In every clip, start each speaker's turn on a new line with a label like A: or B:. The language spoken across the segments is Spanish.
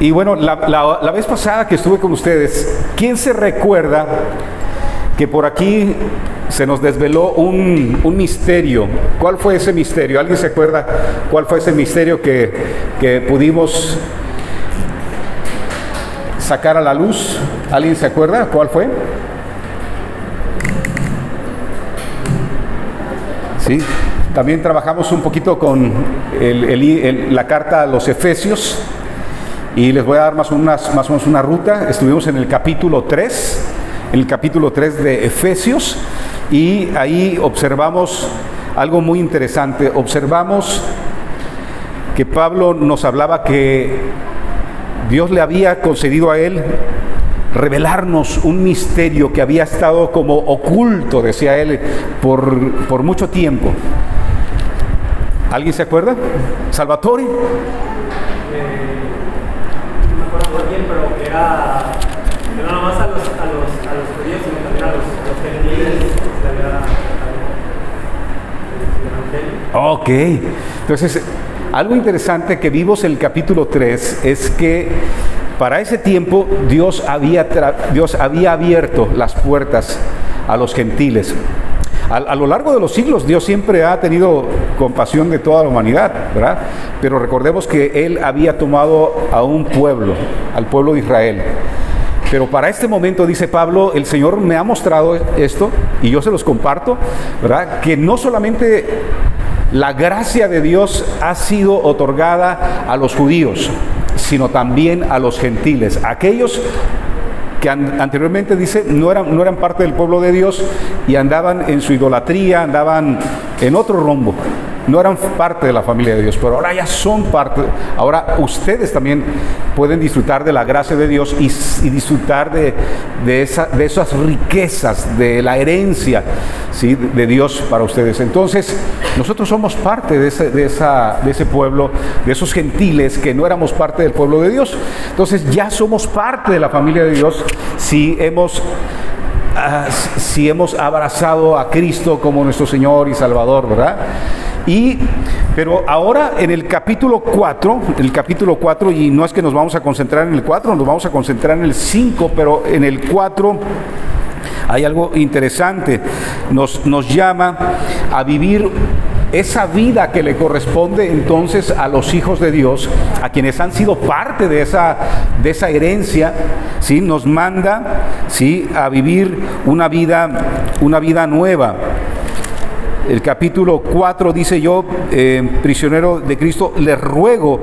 A: Y bueno, la vez pasada que estuve con ustedes, ¿quién se recuerda que por aquí se nos desveló un misterio? ¿Cuál fue ese misterio? ¿Alguien se acuerda cuál fue ese misterio que pudimos sacar a la luz? ¿Alguien se acuerda cuál fue? Sí, también trabajamos un poquito con la carta a los Efesios y les voy a dar más o menos una ruta. Estuvimos en el capítulo 3, de Efesios, y ahí observamos algo muy interesante. Observamos que Pablo nos hablaba que Dios le había concedido a él revelarnos un misterio que había estado como oculto, decía él, por mucho tiempo. ¿Alguien se acuerda? ¿Salvatore?
B: No me acuerdo bien, pero que era no nada más a los judíos, sino también a los gentiles.
A: Ok, entonces algo interesante que vimos en el capítulo 3 es que para ese tiempo Dios había abierto las puertas a los gentiles. A lo largo de los siglos Dios siempre ha tenido compasión de toda la humanidad, ¿verdad? Pero recordemos que Él había tomado a un pueblo, al pueblo de Israel. Pero para este momento, dice Pablo, el Señor me ha mostrado esto y yo se los comparto, ¿verdad? Que no solamente la gracia de Dios ha sido otorgada a los judíos, sino también a los gentiles, aquellos que anteriormente, dice, no eran parte del pueblo de Dios y andaban en su idolatría, andaban en otro rumbo, no eran parte de la familia de Dios, pero ahora ya son parte. Ahora ustedes también pueden disfrutar de la gracia de Dios y disfrutar de esas riquezas, de la herencia, ¿sí?, de Dios para ustedes. Entonces, nosotros somos parte de ese pueblo, de esos gentiles que no éramos parte del pueblo de Dios. Entonces, ya somos parte de la familia de Dios si hemos abrazado a Cristo como nuestro Señor y Salvador, ¿verdad? Pero ahora en el capítulo 4, y no es que nos vamos a concentrar en el 4, nos vamos a concentrar en el 5, pero en el 4 hay algo interesante. Nos llama a vivir esa vida que le corresponde entonces a los hijos de Dios, a quienes han sido parte de esa herencia, ¿sí? Nos manda, ¿sí?, a vivir una vida nueva. El capítulo 4 dice: yo, prisionero de Cristo, les ruego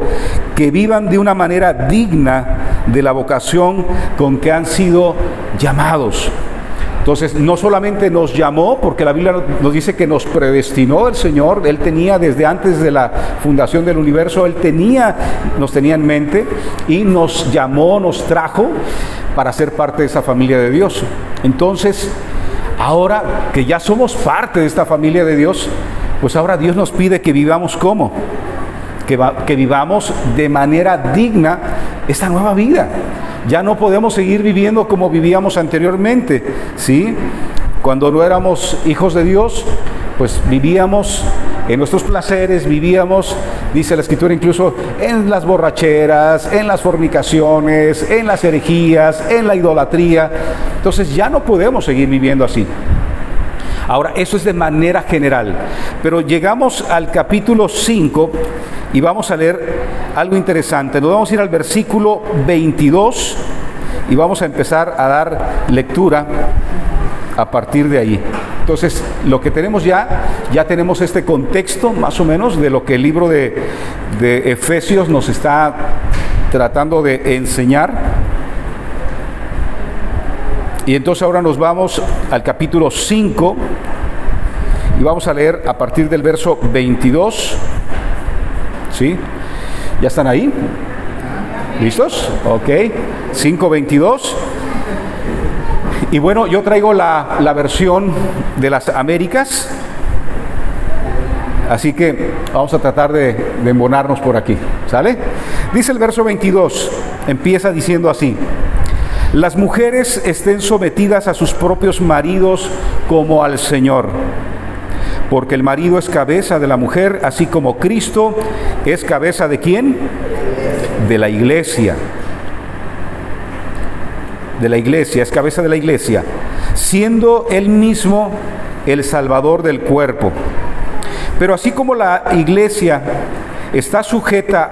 A: que vivan de una manera digna de la vocación con que han sido llamados. Entonces, no solamente nos llamó, porque la Biblia nos dice que nos predestinó el Señor. Él tenía, desde antes de la fundación del universo, nos tenía en mente y nos llamó, nos trajo para ser parte de esa familia de Dios. Entonces, ahora que ya somos parte de esta familia de Dios, pues ahora Dios nos pide que vivamos ¿cómo? Que vivamos de manera digna esta nueva vida. Ya no podemos seguir viviendo como vivíamos anteriormente, ¿sí? Cuando no éramos hijos de Dios, pues vivíamos en nuestros placeres, vivíamos, dice la Escritura, incluso en las borracheras, en las fornicaciones, en las herejías, en la idolatría. Entonces ya no podemos seguir viviendo así. Ahora, eso es de manera general, pero llegamos al capítulo 5 y vamos a leer algo interesante. Nos vamos a ir al versículo 22 y vamos a empezar a dar lectura a partir de ahí. Entonces, lo que tenemos ya tenemos este contexto más o menos de lo que el libro de Efesios nos está tratando de enseñar. Y entonces ahora nos vamos al capítulo 5 y vamos a leer a partir del verso 22. ¿Sí? ¿Ya están ahí? ¿Listos? Ok. 5:22. Y bueno, yo traigo la versión de las Américas. Así que vamos a tratar de embonarnos por aquí. ¿Sale? Dice el verso 22. Empieza diciendo así: las mujeres estén sometidas a sus propios maridos como al Señor, porque el marido es cabeza de la mujer, así como Cristo es cabeza ¿de quién? De la iglesia, de la iglesia, es cabeza de la iglesia, siendo Él mismo el Salvador del cuerpo. Pero así como la iglesia está sujeta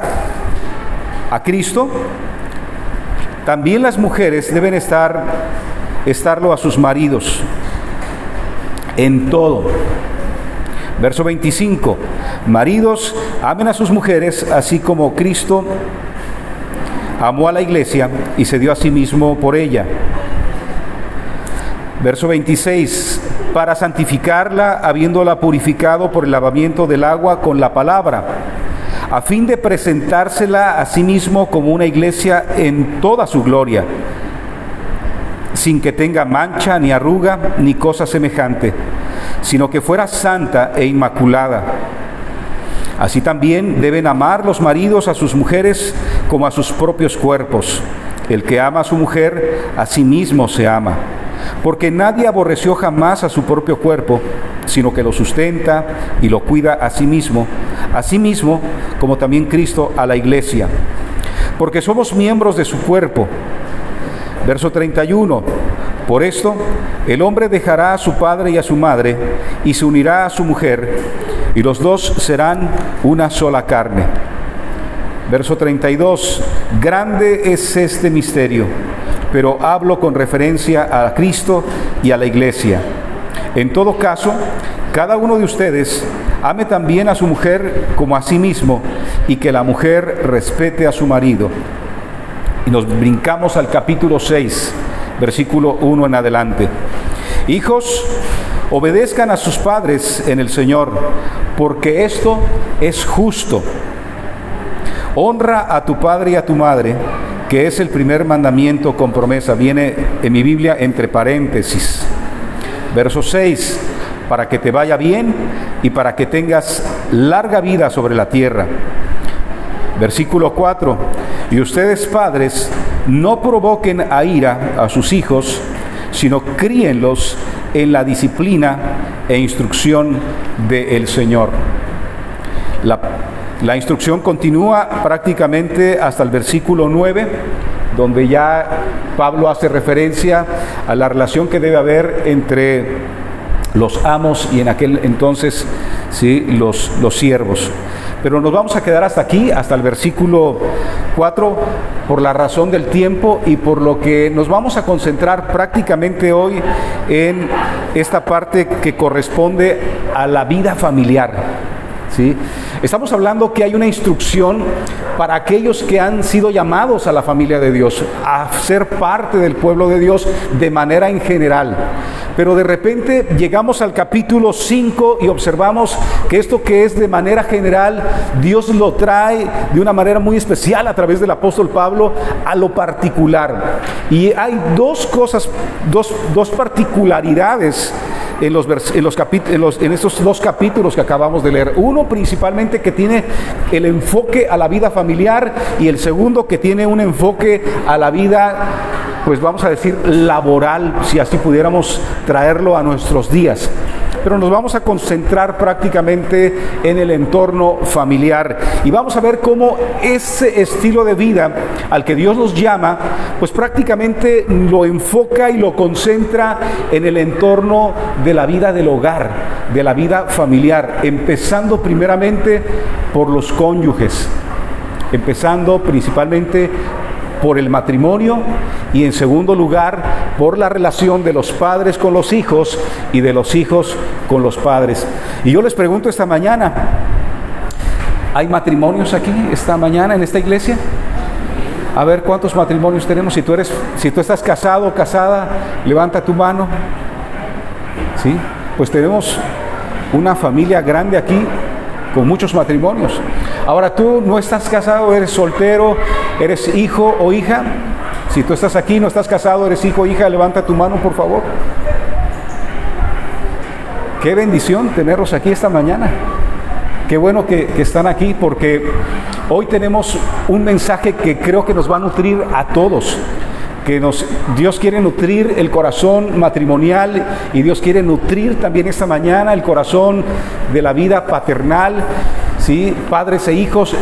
A: a Cristo, también las mujeres deben estarlo a sus maridos en todo. Verso 25, maridos, amen a sus mujeres, así como Cristo amó a la iglesia y se dio a sí mismo por ella. Verso 26, para santificarla, habiéndola purificado por el lavamiento del agua con la palabra, a fin de presentársela a sí mismo como una iglesia en toda su gloria, sin que tenga mancha, ni arruga, ni cosa semejante, sino que fuera santa e inmaculada. Así también deben amar los maridos a sus mujeres como a sus propios cuerpos. El que ama a su mujer, a sí mismo se ama. Porque nadie aborreció jamás a su propio cuerpo, sino que lo sustenta y lo cuida a sí mismo como también Cristo a la iglesia. Porque somos miembros de su cuerpo. Verso 31, por esto el hombre dejará a su padre y a su madre y se unirá a su mujer, y los dos serán una sola carne. Verso 32, grande es este misterio, pero hablo con referencia a Cristo y a la iglesia. En todo caso, cada uno de ustedes ame también a su mujer como a sí mismo, y que la mujer respete a su marido. Y nos brincamos al capítulo 6, versículo 1 en adelante. Hijos, obedezcan a sus padres en el Señor, porque esto es justo. Honra a tu padre y a tu madre, que es el primer mandamiento con promesa. Viene en mi Biblia entre paréntesis. Verso 6, para que te vaya bien y para que tengas larga vida sobre la tierra. Versículo 4, y ustedes padres, no provoquen a ira a sus hijos, sino críenlos en la disciplina e instrucción del Señor. La instrucción continúa prácticamente hasta el versículo 9, donde ya Pablo hace referencia a la relación que debe haber entre los amos y en aquel entonces, ¿sí?, los siervos. Pero nos vamos a quedar hasta aquí, hasta el versículo 4, por la razón del tiempo y por lo que nos vamos a concentrar prácticamente hoy en esta parte que corresponde a la vida familiar, ¿sí? Estamos hablando que hay una instrucción para aquellos que han sido llamados a la familia de Dios, a ser parte del pueblo de Dios de manera en general. Pero de repente llegamos al capítulo 5 y observamos que esto que es de manera general, Dios lo trae de una manera muy especial a través del apóstol Pablo a lo particular. Y hay dos cosas, dos particularidades en estos dos capítulos que acabamos de leer. Uno principalmente que tiene el enfoque a la vida familiar, y el segundo que tiene un enfoque a la vida, pues vamos a decir, laboral, si así pudiéramos traerlo a nuestros días. Pero nos vamos a concentrar prácticamente en el entorno familiar y vamos a ver cómo ese estilo de vida al que Dios nos llama, pues prácticamente lo enfoca y lo concentra en el entorno de la vida del hogar, de la vida familiar, empezando primeramente por los cónyuges, empezando principalmente por el matrimonio y en segundo lugar por la relación de los padres con los hijos y de los hijos con los padres. Y yo les pregunto esta mañana, ¿hay matrimonios aquí esta mañana en esta iglesia? A ver, ¿cuántos matrimonios tenemos? Si tú estás casado o casada, levanta tu mano. ¿Sí? Pues tenemos una familia grande aquí con muchos matrimonios. Ahora, tú no estás casado, eres soltero, eres hijo o hija. Si tú estás aquí, no estás casado, eres hijo o hija, levanta tu mano, por favor. Qué bendición tenerlos aquí esta mañana. Qué bueno que están aquí, porque hoy tenemos un mensaje que creo que nos va a nutrir a todos. Dios quiere nutrir el corazón matrimonial y Dios quiere nutrir también esta mañana el corazón de la vida paternal, ¿sí? Padres e hijos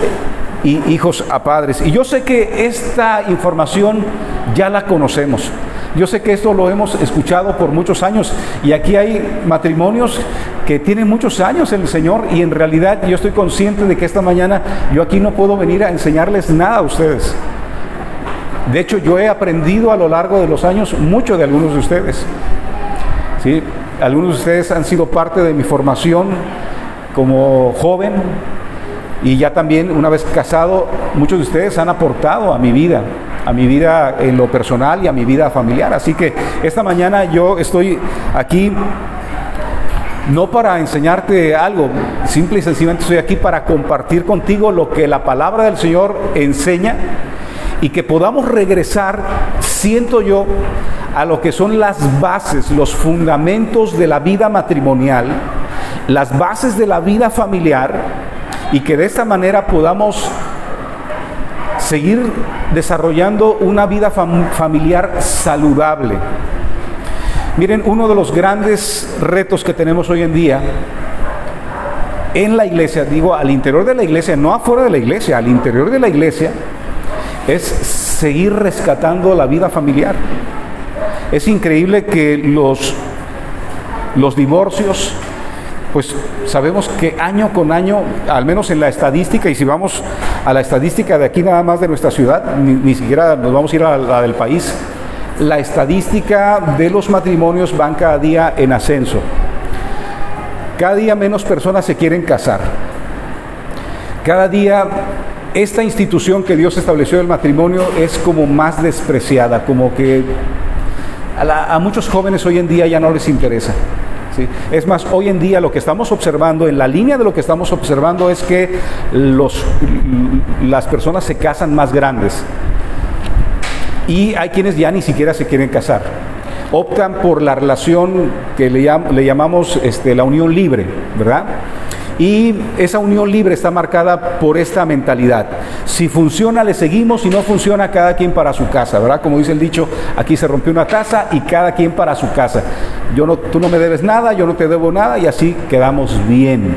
A: y hijos a padres. Y yo sé que esta información ya la conocemos. Yo sé que esto lo hemos escuchado por muchos años y aquí hay matrimonios que tienen muchos años en el Señor y en realidad yo estoy consciente de que esta mañana yo aquí no puedo venir a enseñarles nada a ustedes. De hecho, yo he aprendido a lo largo de los años mucho de algunos de ustedes. ¿Sí? Algunos de ustedes han sido parte de mi formación como joven y ya también una vez casado, muchos de ustedes han aportado a mi vida en lo personal y a mi vida familiar. Así que esta mañana yo estoy aquí no para enseñarte algo, simple y sencillamente estoy aquí para compartir contigo lo que la palabra del Señor enseña y que podamos regresar, siento yo, a lo que son las bases, los fundamentos de la vida matrimonial, las bases de la vida familiar, y que de esta manera podamos seguir desarrollando una vida familiar saludable. Miren, uno de los grandes retos que tenemos hoy en día en la iglesia, digo al interior de la iglesia, no afuera de la iglesia, al interior de la iglesia, es seguir rescatando la vida familiar. Es increíble que los divorcios, pues sabemos que año con año, al menos en la estadística, y si vamos a la estadística de aquí nada más de nuestra ciudad, ni siquiera nos vamos a ir a la del país, la estadística de los matrimonios van cada día en ascenso. Cada día menos personas se quieren casar. Cada día esta institución que Dios estableció del matrimonio es como más despreciada, como que a muchos jóvenes hoy en día ya no les interesa. ¿Sí? Es más, hoy en día lo que estamos observando, en la línea de lo que estamos observando es que las personas se casan más grandes y hay quienes ya ni siquiera se quieren casar. Optan por la relación que le llamamos la unión libre, ¿verdad? Y esa unión libre está marcada por esta mentalidad. Si funciona, le seguimos. Si no funciona, cada quien para su casa, ¿verdad? Como dice el dicho, aquí se rompió una taza y cada quien para su casa. Tú no me debes nada, yo no te debo nada y así quedamos bien.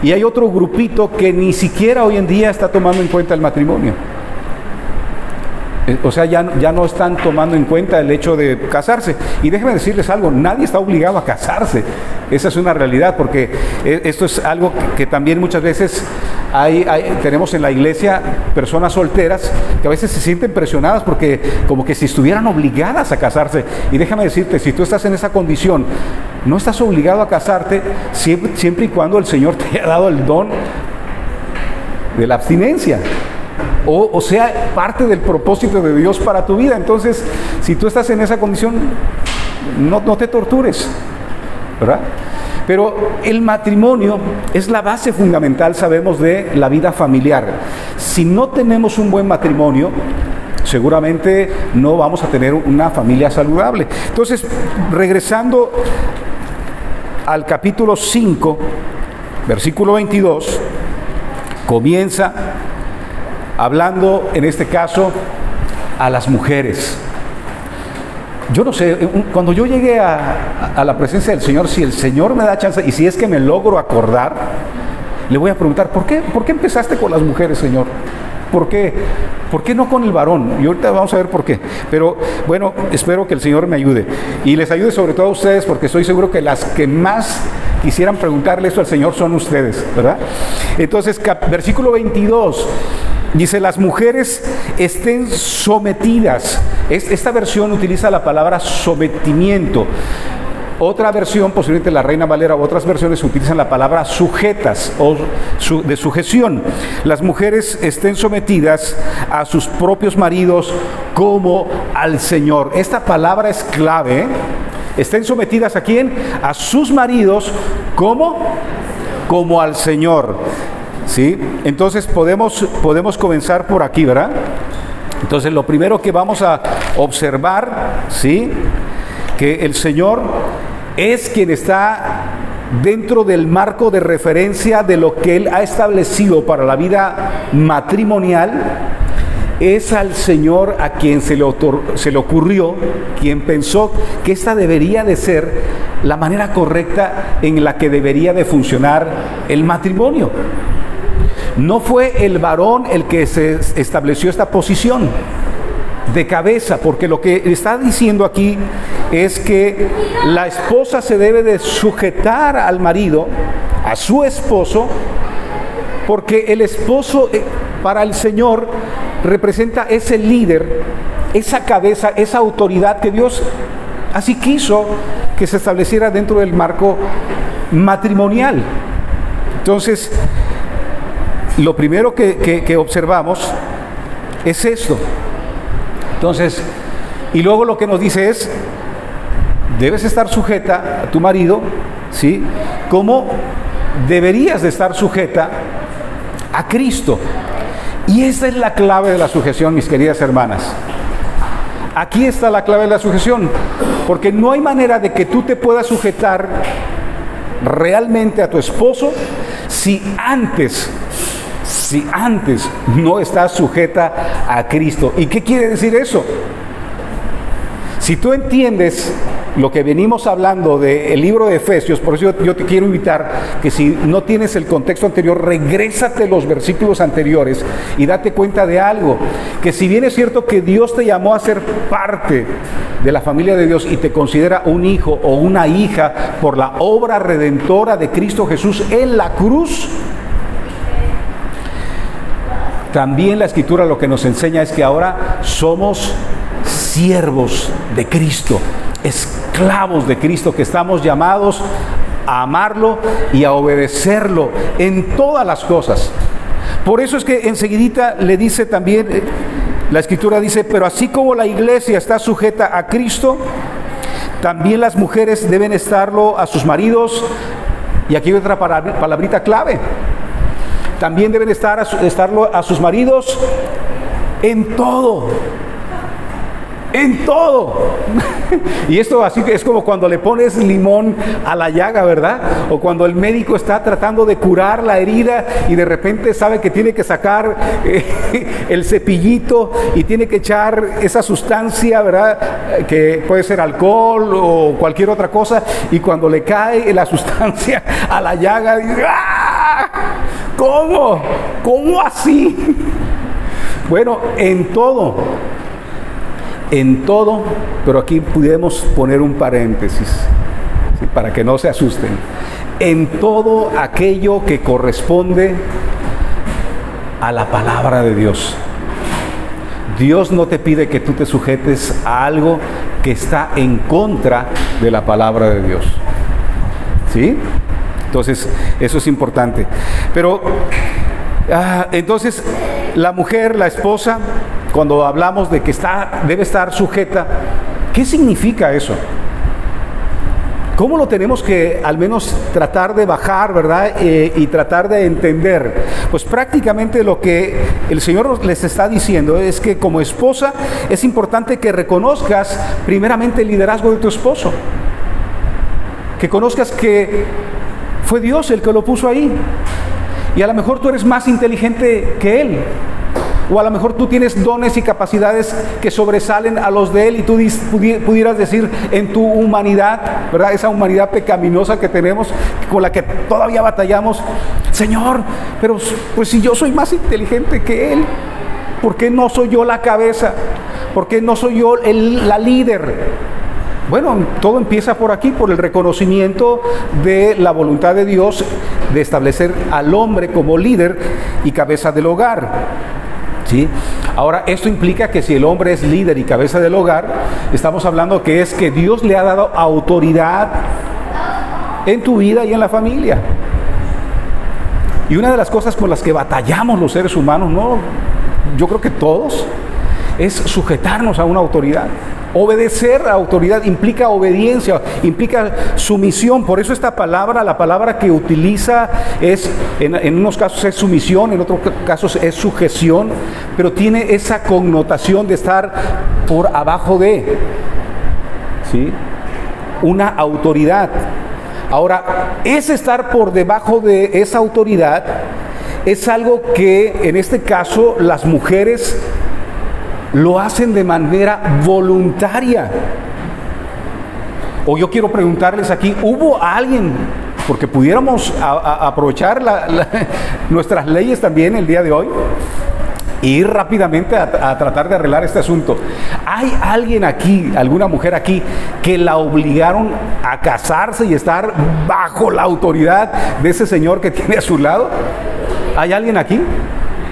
A: Y hay otro grupito que ni siquiera hoy en día está tomando en cuenta el matrimonio. O sea, ya no están tomando en cuenta el hecho de casarse. Y déjenme decirles algo, nadie está obligado a casarse. Esa es una realidad, porque esto es algo que también muchas veces tenemos en la iglesia personas solteras que a veces se sienten presionadas porque como que si estuvieran obligadas a casarse. Y déjame decirte, si tú estás en esa condición, no estás obligado a casarte siempre y cuando el Señor te haya dado el don de la abstinencia. O sea, parte del propósito de Dios para tu vida. Entonces, si tú estás en esa condición, no te tortures, ¿verdad? Pero el matrimonio es la base fundamental, sabemos, de la vida familiar. Si no tenemos un buen matrimonio, seguramente no vamos a tener una familia saludable. Entonces, regresando al capítulo 5, versículo 22, comienza hablando, en este caso, a las mujeres. Yo no sé, cuando yo llegue a la presencia del Señor, si el Señor me da chance, y si es que me logro acordar, le voy a preguntar, ¿por qué empezaste con las mujeres, Señor? ¿Por qué no con el varón? Y ahorita vamos a ver por qué. Pero bueno, espero que el Señor me ayude. Y les ayude sobre todo a ustedes, porque estoy seguro que las que más quisieran preguntarle esto al Señor son ustedes, ¿verdad? Entonces, versículo 22... dice, las mujeres estén sometidas. Esta versión utiliza la palabra sometimiento. Otra versión, posiblemente la Reina Valera, u otras versiones utilizan la palabra sujetas o de sujeción. Las mujeres estén sometidas a sus propios maridos como al Señor. Esta palabra es clave, ¿eh? Estén sometidas ¿a quién? A sus maridos como al Señor. ¿Sí? Entonces podemos comenzar por aquí, ¿verdad? Entonces lo primero que vamos a observar, ¿sí? Que el Señor es quien está dentro del marco de referencia de lo que Él ha establecido para la vida matrimonial. Es al Señor a quien se le ocurrió, quien pensó que esta debería de ser la manera correcta en la que debería de funcionar el matrimonio. No fue el varón el que se estableció esta posición. de cabeza, porque lo que está diciendo aquí es que la esposa se debe de sujetar al marido, a su esposo, porque el esposo para el Señor representa ese líder, esa cabeza, esa autoridad que Dios así quiso que se estableciera dentro del marco matrimonial. Entonces, lo primero que observamos es esto. Entonces, y luego lo que nos dice es, debes estar sujeta a tu marido, ¿sí? Como deberías de estar sujeta a Cristo. Y esa es la clave de la sujeción, mis queridas hermanas. Aquí está la clave de la sujeción, porque no hay manera de que tú te puedas sujetar realmente a tu esposo si antes no estás sujeta a Cristo. ¿Y qué quiere decir eso? Si tú entiendes lo que venimos hablando del libro de Efesios, por eso yo te quiero invitar que si no tienes el contexto anterior, regrésate los versículos anteriores y date cuenta de algo, que si bien es cierto que Dios te llamó a ser parte de la familia de Dios y te considera un hijo o una hija por la obra redentora de Cristo Jesús en la cruz, también la Escritura lo que nos enseña es que ahora somos siervos de Cristo, esclavos de Cristo, que estamos llamados a amarlo y a obedecerlo en todas las cosas. Por eso es que enseguidita le dice también, la Escritura dice, pero así como la iglesia está sujeta a Cristo, también las mujeres deben estarlo a sus maridos. Y aquí hay otra palabrita clave. También deben estarlo a sus maridos en todo. En todo. Y esto así es como cuando le pones limón a la llaga, ¿verdad? O cuando el médico está tratando de curar la herida y de repente sabe que tiene que sacar el cepillito y tiene que echar esa sustancia, ¿verdad? Que puede ser alcohol o cualquier otra cosa, y cuando le cae la sustancia a la llaga, dice, ¡ah! ¿Cómo? ¿Cómo así? Bueno, en todo, pero aquí pudiéramos poner un paréntesis, ¿sí? Para que no se asusten. En todo aquello que corresponde a la palabra de Dios. Dios no te pide que tú te sujetes a algo que está en contra de la palabra de Dios. ¿Sí? Entonces, eso es importante. Pero, entonces, la mujer, la esposa, cuando hablamos de que debe estar sujeta, ¿qué significa eso? ¿Cómo lo tenemos que al menos tratar de bajar, verdad? Y tratar de entender. Pues prácticamente lo que el Señor les está diciendo es que como esposa es importante que reconozcas primeramente el liderazgo de tu esposo. Que conozcas que fue Dios el que lo puso ahí. Y a lo mejor tú eres más inteligente que Él. O a lo mejor tú tienes dones y capacidades que sobresalen a los de Él y tú pudieras decir en tu humanidad, ¿verdad? Esa humanidad pecaminosa que tenemos, con la que todavía batallamos. Señor, pero pues si yo soy más inteligente que Él, ¿por qué no soy yo la cabeza? ¿Por qué no soy yo la líder? Bueno, todo empieza por aquí, por el reconocimiento de la voluntad de Dios de establecer al hombre como líder y cabeza del hogar. ¿Sí? Ahora, esto implica que si el hombre es líder y cabeza del hogar, estamos hablando que es que Dios le ha dado autoridad en tu vida y en la familia. Y una de las cosas con las que batallamos los seres humanos, ¿no? Yo creo que todos, es sujetarnos a una autoridad. Obedecer a autoridad implica obediencia, implica sumisión. Por eso esta palabra, la palabra que utiliza es, en unos casos es sumisión, en otros casos es sujeción, pero tiene esa connotación de estar por abajo de, ¿sí? Una autoridad. Ahora, ese estar por debajo de esa autoridad es algo que en este caso las mujeres lo hacen de manera voluntaria. O yo quiero preguntarles aquí, ¿hubo alguien, porque pudiéramos aprovechar nuestras leyes también el día de hoy, e ir rápidamente a tratar de arreglar este asunto. ¿Hay alguien aquí, alguna mujer aquí, que la obligaron a casarse y estar bajo la autoridad de ese señor que tiene a su lado? ¿Hay alguien aquí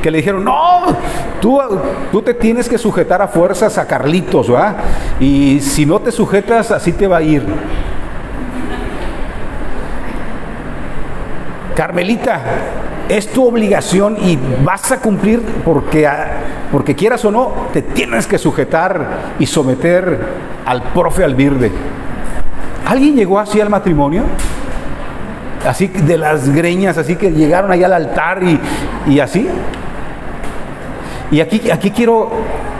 A: que le dijeron, no, tú te tienes que sujetar a fuerzas a Carlitos, ¿verdad? Y si no te sujetas, así te va a ir? Carmelita, es tu obligación y vas a cumplir porque quieras o no, te tienes que sujetar y someter al profe Albirde. ¿Alguien llegó así al matrimonio? Así de las greñas, así que llegaron allá al altar y así. Y aquí quiero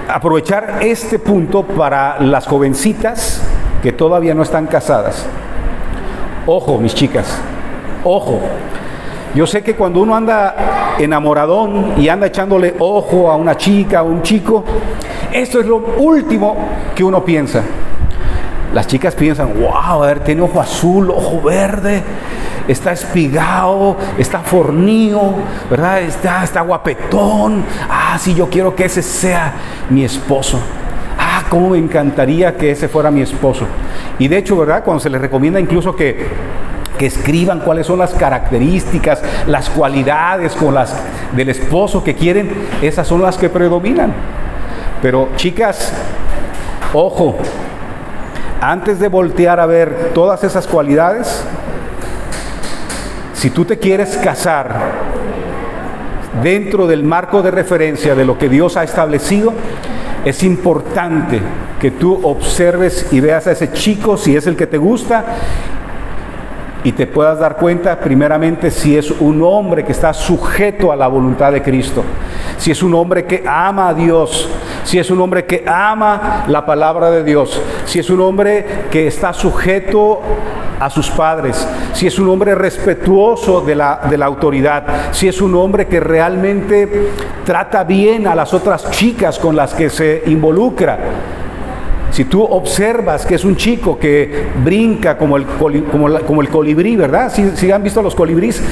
A: aprovechar este punto para las jovencitas que todavía no están casadas. Ojo, mis chicas, ojo. Yo sé que cuando uno anda enamoradón y anda echándole ojo a una chica, a un chico, esto es lo último que uno piensa. Las chicas piensan, wow, a ver, tiene ojo azul, ojo verde, está espigado, está fornido, ¿verdad? Está guapetón. Ah, sí, yo quiero que ese sea mi esposo. Ah, cómo me encantaría que ese fuera mi esposo. Y de hecho, ¿verdad? Cuando se les recomienda incluso que escriban cuáles son las características, las cualidades del esposo que quieren, esas son las que predominan. Pero chicas, ojo, antes de voltear a ver todas esas cualidades, si tú te quieres casar dentro del marco de referencia de lo que Dios ha establecido, es importante que tú observes y veas a ese chico, si es el que te gusta, y te puedas dar cuenta primeramente si es un hombre que está sujeto a la voluntad de Cristo, si es un hombre que ama a Dios, si es un hombre que ama la palabra de Dios, si es un hombre que está sujeto a sus padres, si es un hombre respetuoso de la autoridad, si es un hombre que realmente trata bien a las otras chicas con las que se involucra. Si tú observas que es un chico que brinca como el colibrí, ¿verdad? Si han visto los colibríes,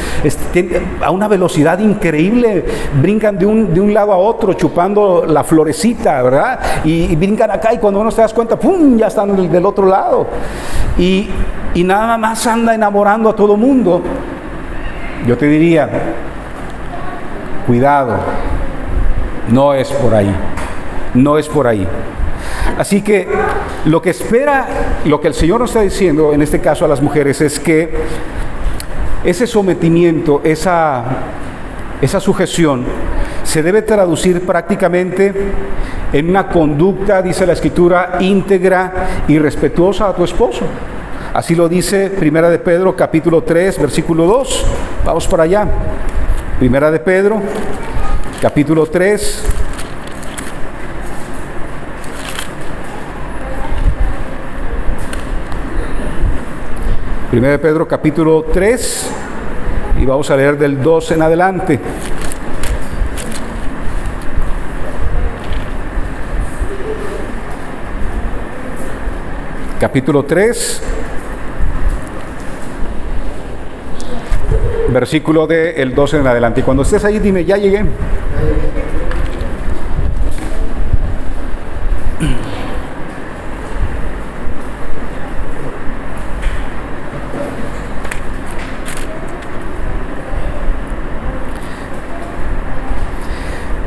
A: a una velocidad increíble, brincan de un lado a otro chupando la florecita, ¿verdad? Y brincan acá y cuando uno se das cuenta, ¡pum!, ya están del otro lado. Y nada más anda enamorando a todo mundo. Yo te diría, cuidado, no es por ahí, no es por ahí. Así que lo que el Señor nos está diciendo en este caso a las mujeres es que ese sometimiento, esa sujeción se debe traducir prácticamente en una conducta, dice la Escritura, íntegra y respetuosa a tu esposo. Así lo dice Primera de Pedro capítulo 3 versículo 2. Vamos para allá. Primera de Pedro capítulo 3. Primera de Pedro capítulo 3 y vamos a leer del 2 en adelante. Capítulo 3, versículo del 12 en adelante. Y cuando estés ahí dime, ya llegué.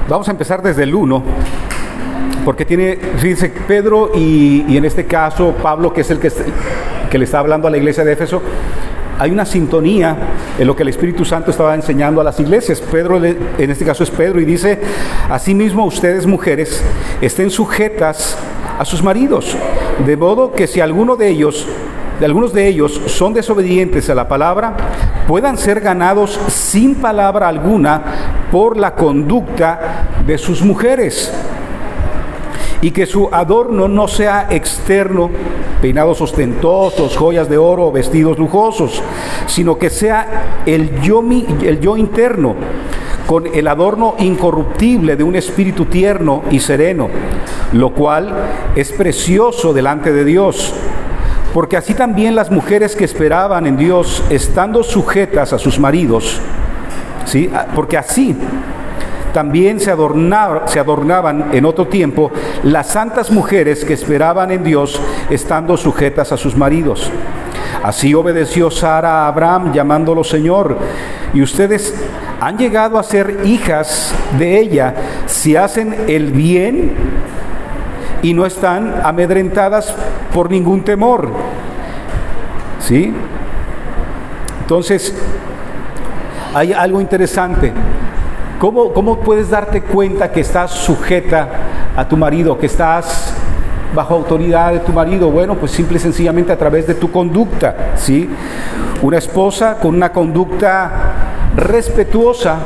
A: Vamos a empezar desde el 1, porque fíjense, Pedro y en este caso Pablo, que es el que le está hablando a la iglesia de Éfeso, hay una sintonía en lo que el Espíritu Santo estaba enseñando a las iglesias. Pedro, en este caso es Pedro, y dice, asimismo ustedes mujeres, estén sujetas a sus maridos, de modo que si algunos de ellos son desobedientes a la palabra, puedan ser ganados sin palabra alguna por la conducta de sus mujeres, y que su adorno no sea externo, peinados ostentosos, joyas de oro, vestidos lujosos, sino que sea el yo interno, con el adorno incorruptible de un espíritu tierno y sereno, lo cual es precioso delante de Dios. Porque así también las mujeres que esperaban en Dios, estando sujetas a sus maridos, ¿sí? Porque así también se adornaban en otro tiempo las santas mujeres que esperaban en Dios, estando sujetas a sus maridos. Así obedeció Sara a Abraham, llamándolo Señor, y ustedes han llegado a ser hijas de ella si hacen el bien y no están amedrentadas por ningún temor. ¿Sí? Entonces, hay algo interesante. ¿Cómo puedes darte cuenta que estás sujeta a tu marido, que estás bajo autoridad de tu marido? Bueno, pues simple y sencillamente a través de tu conducta, ¿sí? Una esposa con una conducta respetuosa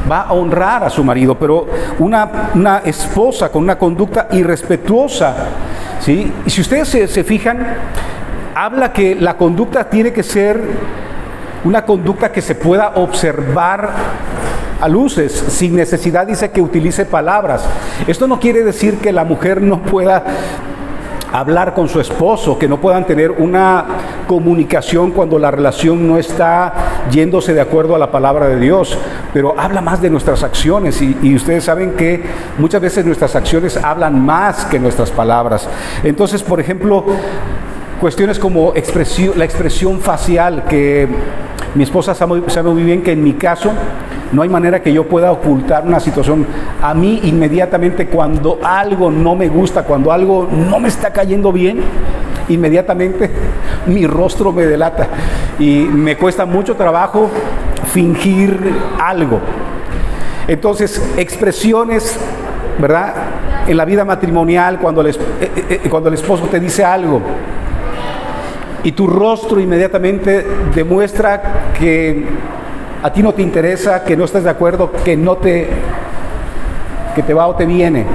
A: va a honrar a su marido, pero una esposa con una conducta irrespetuosa, ¿sí? Y si ustedes se fijan, habla que la conducta tiene que ser una conducta que se pueda observar a luces, sin necesidad, dice, que utilice palabras. Esto no quiere decir que la mujer no pueda hablar con su esposo, que no puedan tener una comunicación cuando la relación no está yéndose de acuerdo a la palabra de Dios, pero habla más de nuestras acciones, y ustedes saben que muchas veces nuestras acciones hablan más que nuestras palabras. Entonces, por ejemplo, cuestiones como la expresión facial, que mi esposa sabe muy bien que en mi caso no hay manera que yo pueda ocultar una situación. A mí inmediatamente, cuando algo no me gusta, cuando algo no me está cayendo bien, inmediatamente mi rostro me delata y me cuesta mucho trabajo fingir algo. Entonces, expresiones, ¿verdad?, en la vida matrimonial, cuando el esposo te dice algo y tu rostro inmediatamente demuestra que a ti no te interesa, que no estás de acuerdo, que te va o te viene,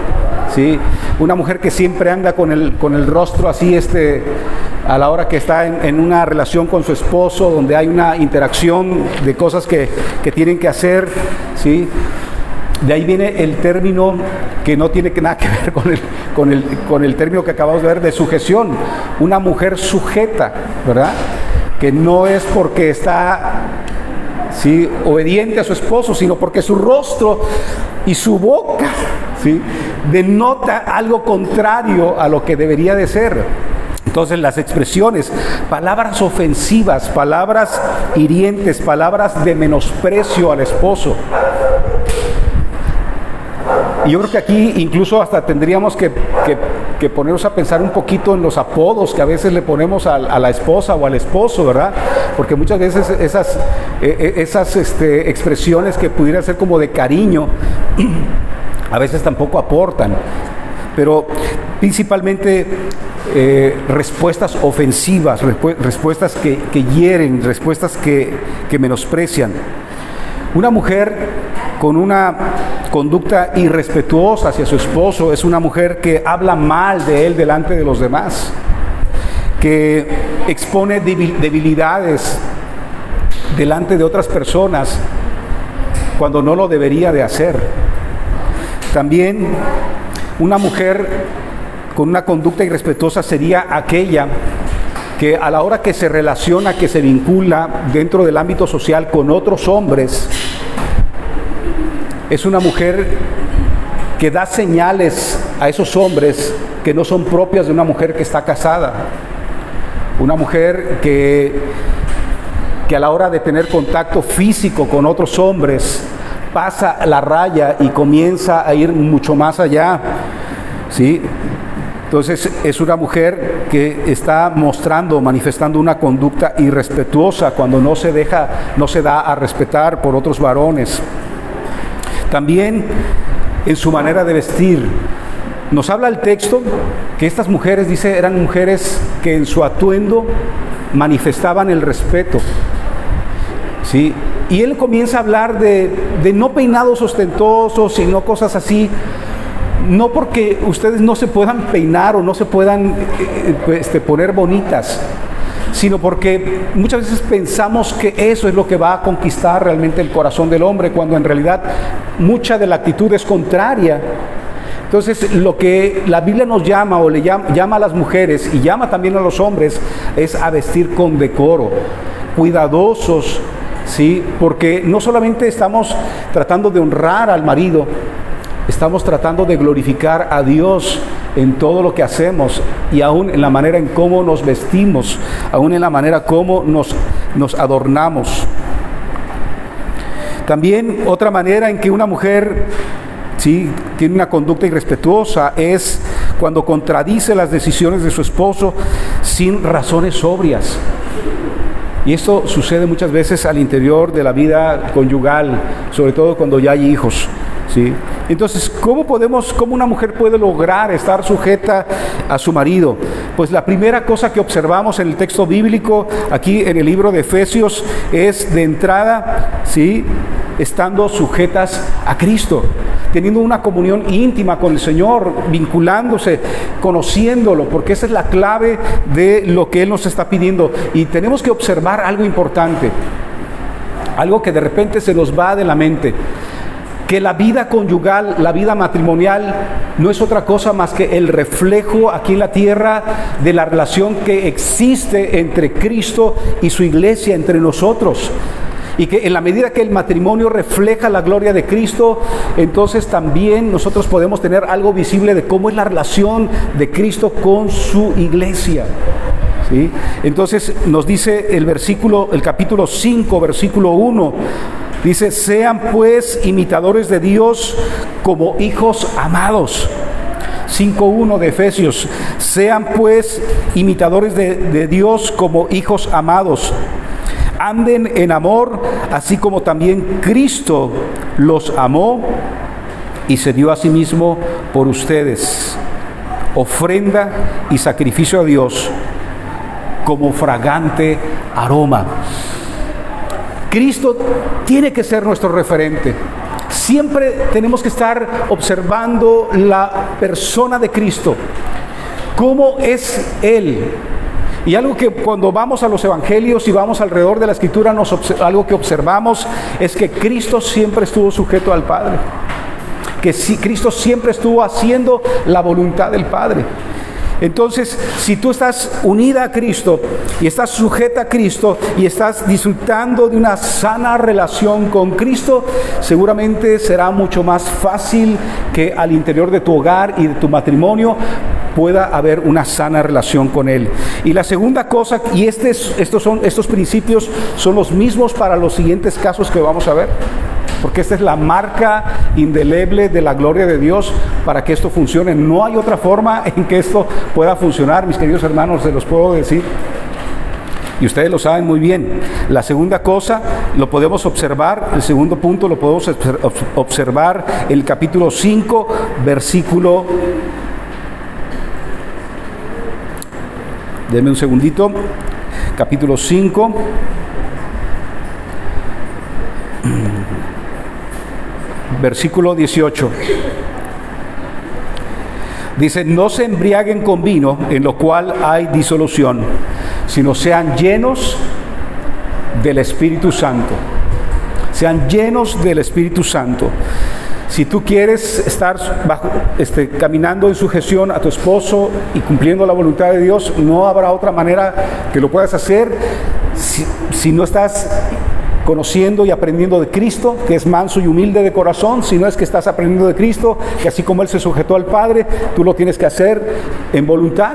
A: ¿sí? Una mujer que siempre anda con el rostro así, a la hora que está en una relación con su esposo, donde hay una interacción de cosas que tienen que hacer, ¿sí? De ahí viene el término que no tiene nada que ver con el término que acabamos de ver de sujeción. Una mujer sujeta, ¿verdad? Que no es porque está, ¿sí?, obediente a su esposo, sino porque su rostro y su boca, ¿sí?, denota algo contrario a lo que debería de ser. Entonces, las expresiones, palabras ofensivas, palabras hirientes, palabras de menosprecio al esposo. Y yo creo que aquí incluso hasta tendríamos que ponernos a pensar un poquito en los apodos que a veces le ponemos a la esposa o al esposo, ¿verdad? Porque muchas veces esas expresiones que pudieran ser como de cariño, a veces tampoco aportan. Pero principalmente respuestas ofensivas, respuestas que hieren, respuestas que menosprecian. Una mujer con una conducta irrespetuosa hacia su esposo es una mujer que habla mal de él delante de los demás, que expone debilidades delante de otras personas cuando no lo debería de hacer. También una mujer con una conducta irrespetuosa sería aquella que a la hora que se relaciona, que se vincula dentro del ámbito social con otros hombres, es una mujer que da señales a esos hombres que no son propias de una mujer que está casada. Una mujer que a la hora de tener contacto físico con otros hombres pasa la raya y comienza a ir mucho más allá, ¿sí? Entonces es una mujer que está manifestando una conducta irrespetuosa cuando no se da a respetar por otros varones. También en su manera de vestir. Nos habla el texto que estas mujeres, dice, eran mujeres que en su atuendo manifestaban el respeto, ¿sí? Y él comienza a hablar de no peinados ostentosos, sino cosas así. No porque ustedes no se puedan peinar o no se puedan poner bonitas, sino porque muchas veces pensamos que eso es lo que va a conquistar realmente el corazón del hombre, cuando en realidad mucha de la actitud es contraria. Entonces, lo que la Biblia nos llama o le llama a las mujeres y llama también a los hombres es a vestir con decoro, cuidadosos ¿sí? Porque no solamente estamos tratando de honrar al marido, estamos tratando de glorificar a Dios en todo lo que hacemos y aún en la manera en cómo nos vestimos, aún en la manera como nos adornamos. También otra manera en que una mujer, sí, tiene una conducta irrespetuosa es cuando contradice las decisiones de su esposo sin razones sobrias. Y esto sucede muchas veces al interior de la vida conyugal, sobre todo cuando ya hay hijos, ¿sí? Entonces, ¿cómo una mujer puede lograr estar sujeta a su marido? Pues la primera cosa que observamos en el texto bíblico, aquí en el libro de Efesios, es de entrada, ¿sí?, estando sujetas a Cristo, teniendo una comunión íntima con el Señor, vinculándose, conociéndolo, porque esa es la clave de lo que Él nos está pidiendo. Y tenemos que observar algo importante, algo que de repente se nos va de la mente, que la vida conyugal, la vida matrimonial, no es otra cosa más que el reflejo aquí en la tierra de la relación que existe entre Cristo y su iglesia, entre nosotros. Y que en la medida que el matrimonio refleja la gloria de Cristo, entonces también nosotros podemos tener algo visible de cómo es la relación de Cristo con su iglesia, ¿sí? Entonces nos dice el capítulo 5, versículo 1, dice: sean pues imitadores de Dios como hijos amados. 5:1 de Efesios: sean pues imitadores de Dios como hijos amados. Anden en amor, así como también Cristo los amó y se dio a sí mismo por ustedes, ofrenda y sacrificio a Dios como fragante aroma. Cristo tiene que ser nuestro referente. Siempre tenemos que estar observando la persona de Cristo, cómo es Él. Y algo que cuando vamos a los evangelios y vamos alrededor de la escritura, algo que observamos es que Cristo siempre estuvo sujeto al Padre, que Cristo siempre estuvo haciendo la voluntad del Padre. Entonces, si tú estás unida a Cristo y estás sujeta a Cristo y estás disfrutando de una sana relación con Cristo, seguramente será mucho más fácil que al interior de tu hogar y de tu matrimonio pueda haber una sana relación con Él. Y la segunda cosa, y estos principios son los mismos para los siguientes casos que vamos a ver, porque esta es la marca indeleble de la gloria de Dios para que esto funcione. No hay otra forma en que esto pueda funcionar, mis queridos hermanos, se los puedo decir. Y ustedes lo saben muy bien. La segunda cosa lo podemos observar, el segundo punto lo podemos observar en el capítulo 5, versículo... Denme un segundito. Capítulo 5. Versículo 18. Dice: no se embriaguen con vino, en lo cual hay disolución, sino sean llenos del Espíritu Santo. Sean llenos del Espíritu Santo. Si tú quieres estar caminando en sujeción a tu esposo y cumpliendo la voluntad de Dios, no habrá otra manera que lo puedas hacer si no estás conociendo y aprendiendo de Cristo, que es manso y humilde de corazón. Si no es que estás aprendiendo de Cristo, que así como Él se sujetó al Padre, tú lo tienes que hacer en voluntad,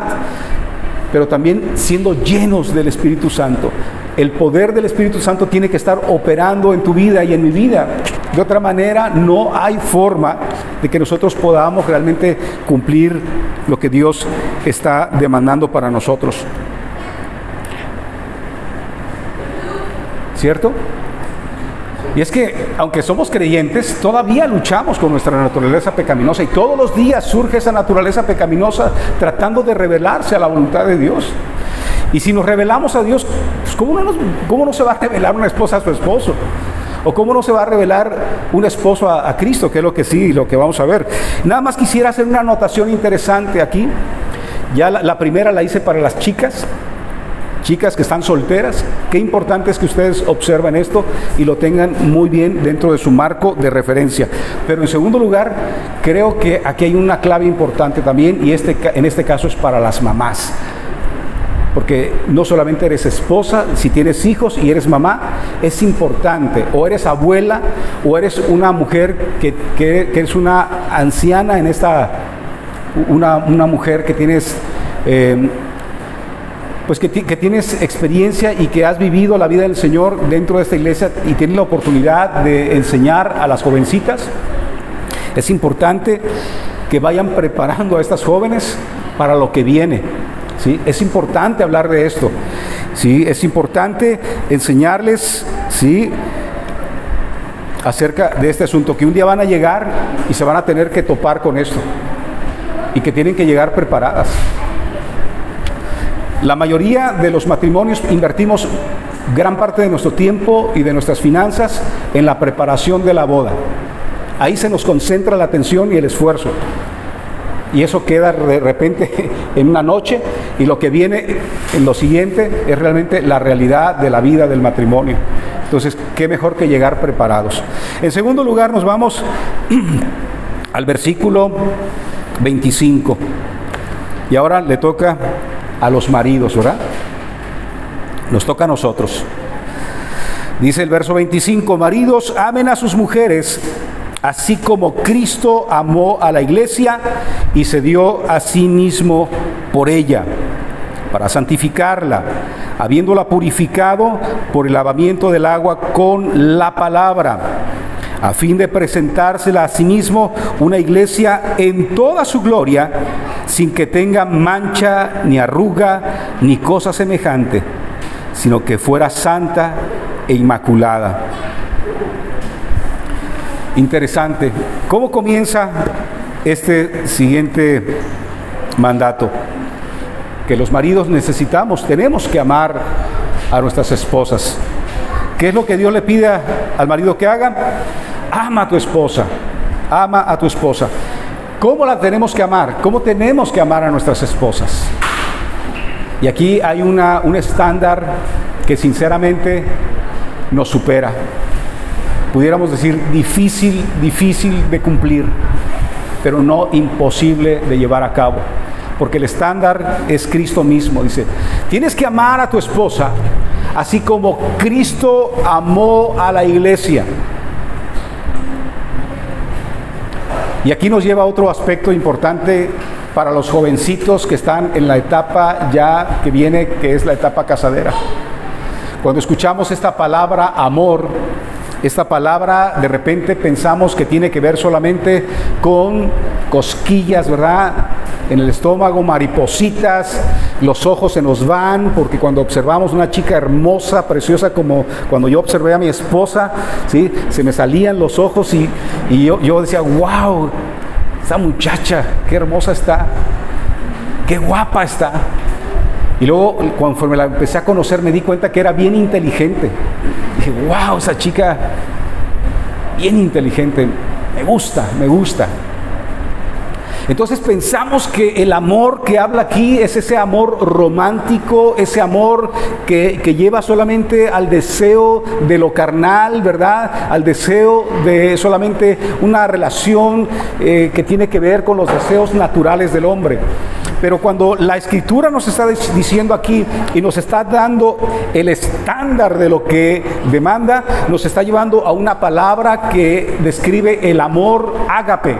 A: pero también siendo llenos del Espíritu Santo. El poder del Espíritu Santo tiene que estar operando en tu vida y en mi vida. De otra manera, no hay forma de que nosotros podamos realmente cumplir lo que Dios está demandando para nosotros. ¿Cierto? Y es que, aunque somos creyentes, todavía luchamos con nuestra naturaleza pecaminosa, y todos los días surge esa naturaleza pecaminosa tratando de rebelarse a la voluntad de Dios. Y si nos rebelamos a Dios, pues ¿cómo no se va a rebelar una esposa a su esposo? ¿O cómo no se va a revelar un esposo a Cristo? Que es lo que sí, lo que vamos a ver. Nada más quisiera hacer una anotación interesante aquí. Ya la primera la hice para las chicas que están solteras. Qué importante es que ustedes observen esto y lo tengan muy bien dentro de su marco de referencia. Pero en segundo lugar, creo que aquí hay una clave importante también, y en este caso es para las mamás. porque no solamente eres esposa, si tienes hijos y eres mamá, es importante, o eres abuela, o eres una mujer que eres una anciana en esta, una mujer que tienes, pues que tienes experiencia y que has vivido la vida del Señor dentro de esta iglesia y tienes la oportunidad de enseñar a las jovencitas. Es importante que vayan preparando a estas jóvenes para lo que viene, ¿sí? Es importante hablar de esto, ¿sí? Es importante enseñarles, ¿sí?, acerca de este asunto, que un día van a llegar y se van a tener que topar con esto y que tienen que llegar preparadas. La mayoría de los matrimonios invertimos gran parte de nuestro tiempo y de nuestras finanzas en la preparación de la boda. Ahí se nos concentra la atención y el esfuerzo. Y eso queda de repente en una noche, y lo que viene en lo siguiente es realmente la realidad de la vida del matrimonio. Entonces, qué mejor que llegar preparados. En segundo lugar, nos vamos al versículo 25. Y ahora le toca a los maridos, ¿verdad? Nos toca a nosotros. Dice el verso 25: maridos, amen a sus mujeres, así como Cristo amó a la iglesia y se dio a sí mismo por ella, para santificarla, habiéndola purificado por el lavamiento del agua con la palabra, a fin de presentársela a sí mismo una iglesia en toda su gloria, sin que tenga mancha, ni arruga, ni cosa semejante, sino que fuera santa e inmaculada. Interesante. ¿Cómo comienza este siguiente mandato? Que los maridos tenemos que amar a nuestras esposas. ¿Qué es lo que Dios le pide al marido que haga? Ama a tu esposa, ama a tu esposa. ¿Cómo la tenemos que amar? ¿Cómo tenemos que amar a nuestras esposas? Y aquí hay un estándar que sinceramente nos supera. Pudiéramos decir difícil de cumplir, pero no imposible de llevar a cabo. Porque el estándar es Cristo mismo. Dice, tienes que amar a tu esposa así como Cristo amó a la iglesia. Y aquí nos lleva a otro aspecto importante para los jovencitos que están en la etapa ya que viene, que es la etapa casadera. Cuando escuchamos esta palabra amor, esta palabra de repente pensamos que tiene que ver solamente con cosquillas, ¿verdad?, en el estómago, maripositas, los ojos se nos van, porque cuando observamos una chica hermosa, preciosa, como cuando yo observé a mi esposa, ¿sí?, se me salían los ojos y yo decía, wow, esta muchacha, qué hermosa está, qué guapa está. Y luego, conforme la empecé a conocer, me di cuenta que era bien inteligente. Dije, wow, esa chica, bien inteligente, me gusta. Entonces pensamos que el amor que habla aquí es ese amor romántico, ese amor que lleva solamente al deseo de lo carnal, ¿verdad?, al deseo de solamente una relación que tiene que ver con los deseos naturales del hombre. Pero cuando la Escritura nos está diciendo aquí y nos está dando el estándar de lo que demanda, nos está llevando a una palabra que describe el amor ágape,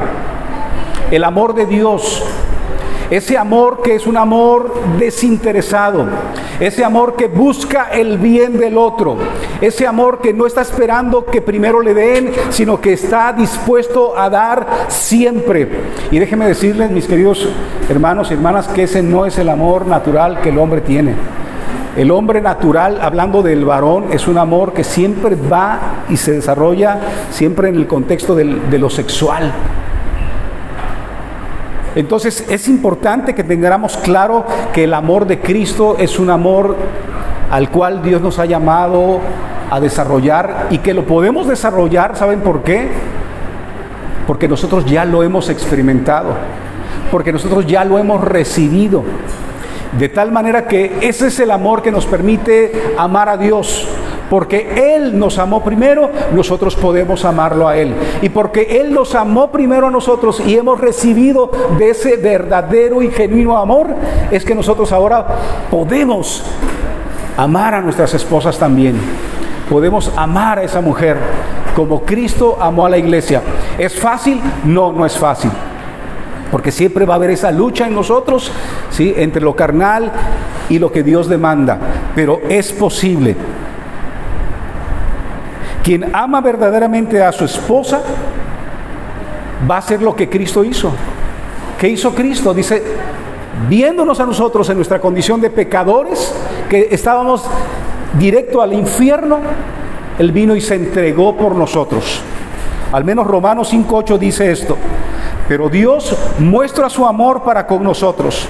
A: el amor de Dios. Ese amor que es un amor desinteresado, ese amor que busca el bien del otro, ese amor que no está esperando que primero le den, sino que está dispuesto a dar siempre. Y déjenme decirles, mis queridos hermanos y hermanas, que ese no es el amor natural que el hombre tiene. El hombre natural, hablando del varón, es un amor que siempre va y se desarrolla siempre en el contexto de lo sexual. Entonces es importante que tengamos claro que el amor de Cristo es un amor al cual Dios nos ha llamado a desarrollar y que lo podemos desarrollar, ¿saben por qué? Porque nosotros ya lo hemos experimentado, porque nosotros ya lo hemos recibido. De tal manera que ese es el amor que nos permite amar a Dios, Porque Él nos amó primero, nosotros podemos amarlo a Él. Y porque Él nos amó primero a nosotros y hemos recibido de ese verdadero y genuino amor, es que nosotros ahora podemos amar a nuestras esposas también. Podemos amar a esa mujer como Cristo amó a la iglesia. ¿Es fácil? No, no es fácil. Porque siempre va a haber esa lucha en nosotros, ¿sí?, entre lo carnal y lo que Dios demanda. Pero es posible. Quien ama verdaderamente a su esposa va a hacer lo que Cristo hizo. ¿Qué hizo Cristo? Dice, viéndonos a nosotros en nuestra condición de pecadores, que estábamos directo al infierno, Él vino y se entregó por nosotros. Al menos Romanos 5:8 dice esto: pero Dios muestra su amor para con nosotros,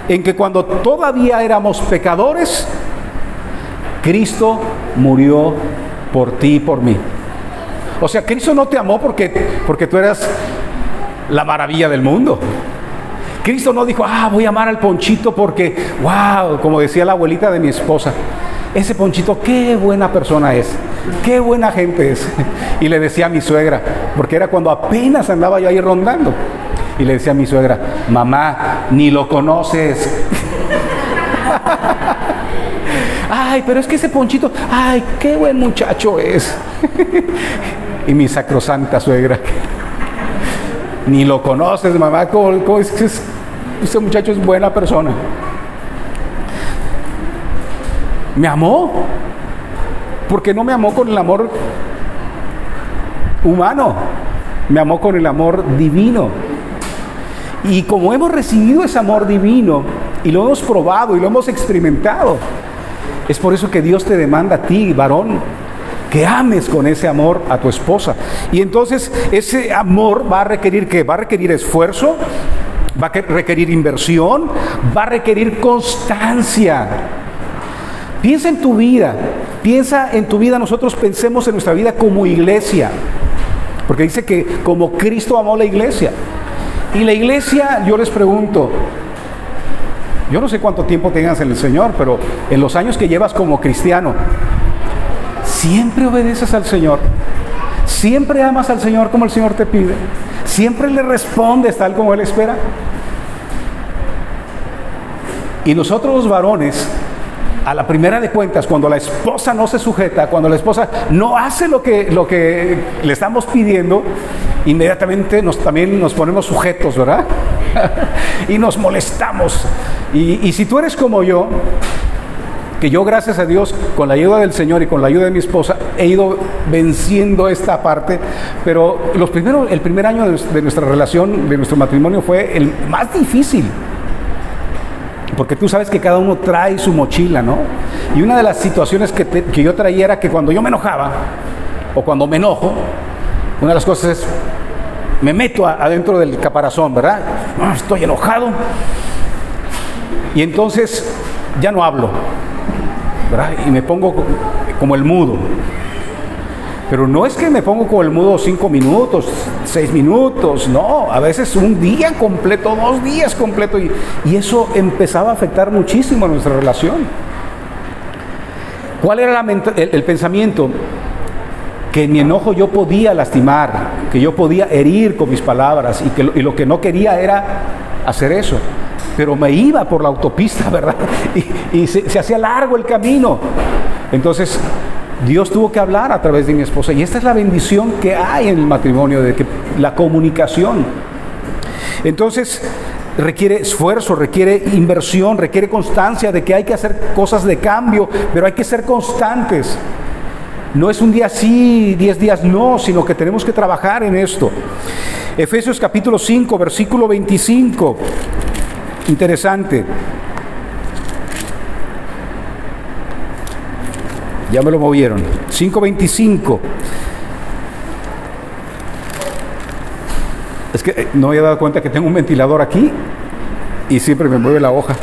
A: en que cuando todavía éramos pecadores, Cristo murió por ti y por mí. O sea, Cristo no te amó porque tú eras la maravilla del mundo. Cristo no dijo, voy a amar al Ponchito porque, wow, como decía la abuelita de mi esposa, ese Ponchito, qué buena persona es, qué buena gente es. Y le decía a mi suegra, porque era cuando apenas andaba yo ahí rondando, y le decía a mi suegra, mamá, ni lo conoces. Ay, pero es que ese Ponchito, ay, qué buen muchacho es. Y mi sacrosanta suegra, ni lo conoces, mamá, ¿cómo es que ese muchacho es buena persona? Me amó, porque no me amó con el amor humano, me amó con el amor divino. Y como hemos recibido ese amor divino y lo hemos probado y lo hemos experimentado, es por eso que Dios te demanda a ti, varón, que ames con ese amor a tu esposa. Y entonces ese amor va a requerir ¿qué? Va a requerir esfuerzo, va a requerir inversión, va a requerir constancia. Piensa en tu vida, nosotros pensemos en nuestra vida como iglesia, porque dice que como Cristo amó la iglesia. Y la iglesia, yo les pregunto, yo no sé cuánto tiempo tengas en el Señor, pero en los años que llevas como cristiano, ¿siempre obedeces al Señor? ¿Siempre amas al Señor como el Señor te pide? ¿Siempre le respondes tal como Él espera? Y nosotros los varones, a la primera de cuentas, cuando la esposa no se sujeta, cuando la esposa no hace lo que le estamos pidiendo, inmediatamente también nos ponemos sujetos, ¿verdad? Y nos molestamos. Y si tú eres como yo, que yo, gracias a Dios, con la ayuda del Señor y con la ayuda de mi esposa, he ido venciendo esta parte, pero el primer año de nuestra relación, de nuestro matrimonio, fue el más difícil. Porque tú sabes que cada uno trae su mochila, ¿no? Y una de las situaciones que yo traía era que cuando yo me enojaba, o cuando me enojo, una de las cosas es, me meto adentro del caparazón, ¿verdad? Estoy enojado. Y entonces ya no hablo, ¿verdad? Y me pongo como el mudo. Pero no es que me pongo como el mudo 5 minutos, 6 minutos, no, a veces un día completo, 2 días completo, y eso empezaba a afectar muchísimo a nuestra relación. ¿Cuál era el pensamiento? Que en mi enojo yo podía lastimar, que yo podía herir con mis palabras, y lo que no quería era hacer eso. Pero me iba por la autopista, ¿verdad? Y se hacía largo el camino. Entonces Dios tuvo que hablar a través de mi esposa, y esta es la bendición que hay en el matrimonio, de que la comunicación. Entonces requiere esfuerzo, requiere inversión, requiere constancia, de que hay que hacer cosas de cambio, pero hay que ser constantes. No es un día sí, 10 días no, sino que tenemos que trabajar en esto. Efesios capítulo 5, versículo 25. Interesante. Ya me lo movieron. 5:25. Es que no me había dado cuenta que tengo un ventilador aquí y siempre me mueve la hoja.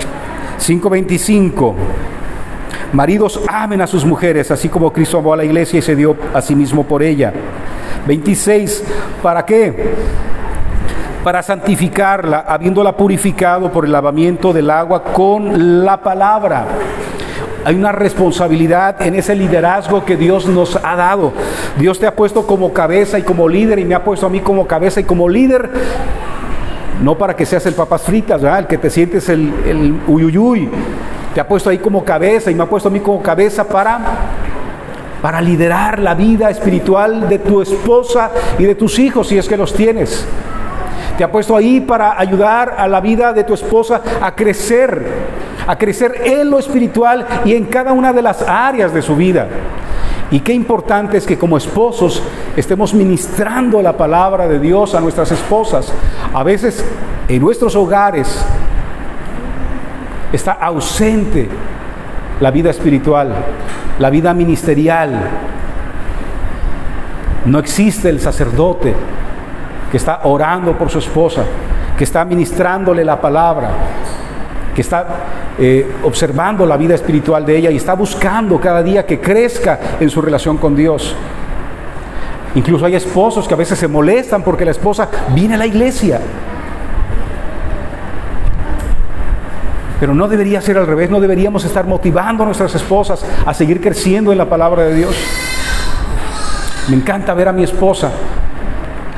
A: 5:25. Maridos, amen a sus mujeres, así como Cristo amó a la iglesia y se dio a sí mismo por ella. 26. ¿Para qué? Para santificarla, habiéndola purificado por el lavamiento del agua con la palabra. hay una responsabilidad en ese liderazgo que Dios nos ha dado. Dios te ha puesto como cabeza y como líder, y me ha puesto a mí como cabeza y como líder, no para que seas el papas fritas, ¿verdad? El que te sientes el uyuyuy. Te ha puesto ahí como cabeza y me ha puesto a mí como cabeza para liderar la vida espiritual de tu esposa y de tus hijos, si es que los tienes. Te ha puesto ahí para ayudar a la vida de tu esposa a crecer en lo espiritual y en cada una de las áreas de su vida. Y qué importante es que como esposos estemos ministrando la palabra de Dios a nuestras esposas. A veces en nuestros hogares está ausente la vida espiritual, la vida ministerial. No existe el sacerdote que está orando por su esposa, que está ministrándole la palabra, que está observando la vida espiritual de ella y está buscando cada día que crezca en su relación con Dios. Incluso hay esposos que a veces se molestan porque la esposa viene a la iglesia. Pero no debería ser al revés, no deberíamos estar motivando a nuestras esposas a seguir creciendo en la palabra de Dios. Me encanta ver a mi esposa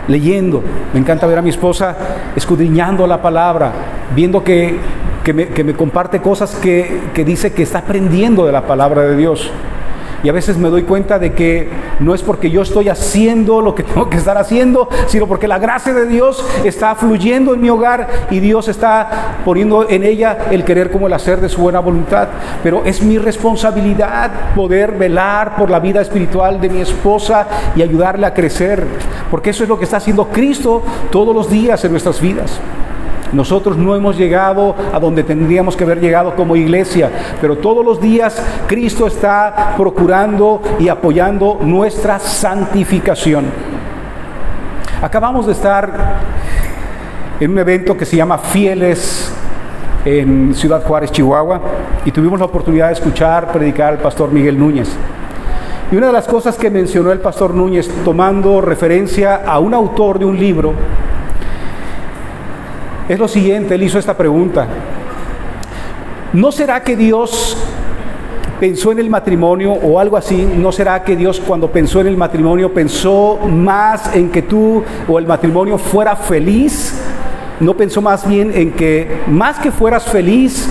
A: leyendo, me encanta ver a mi esposa escudriñando la palabra, viendo que me comparte cosas que dice que está aprendiendo de la palabra de Dios. Y a veces me doy cuenta de que no es porque yo estoy haciendo lo que tengo que estar haciendo, sino porque la gracia de Dios está fluyendo en mi hogar y Dios está poniendo en ella el querer como el hacer de su buena voluntad. Pero es mi responsabilidad poder velar por la vida espiritual de mi esposa y ayudarle a crecer, porque eso es lo que está haciendo Cristo todos los días en nuestras vidas. Nosotros no hemos llegado a donde tendríamos que haber llegado como iglesia, pero todos los días Cristo está procurando y apoyando nuestra santificación. Acabamos de estar en un evento que se llama Fieles en Ciudad Juárez, Chihuahua, y tuvimos la oportunidad de escuchar predicar al pastor Miguel Núñez. Y una de las cosas que mencionó el pastor Núñez, tomando referencia a un autor de un libro, es lo siguiente. Él hizo esta pregunta: ¿no será que Dios pensó en el matrimonio o algo así? ¿No será que Dios, cuando pensó en el matrimonio, pensó más en que tú o el matrimonio fuera feliz? ¿No pensó más bien en que más que fueras feliz,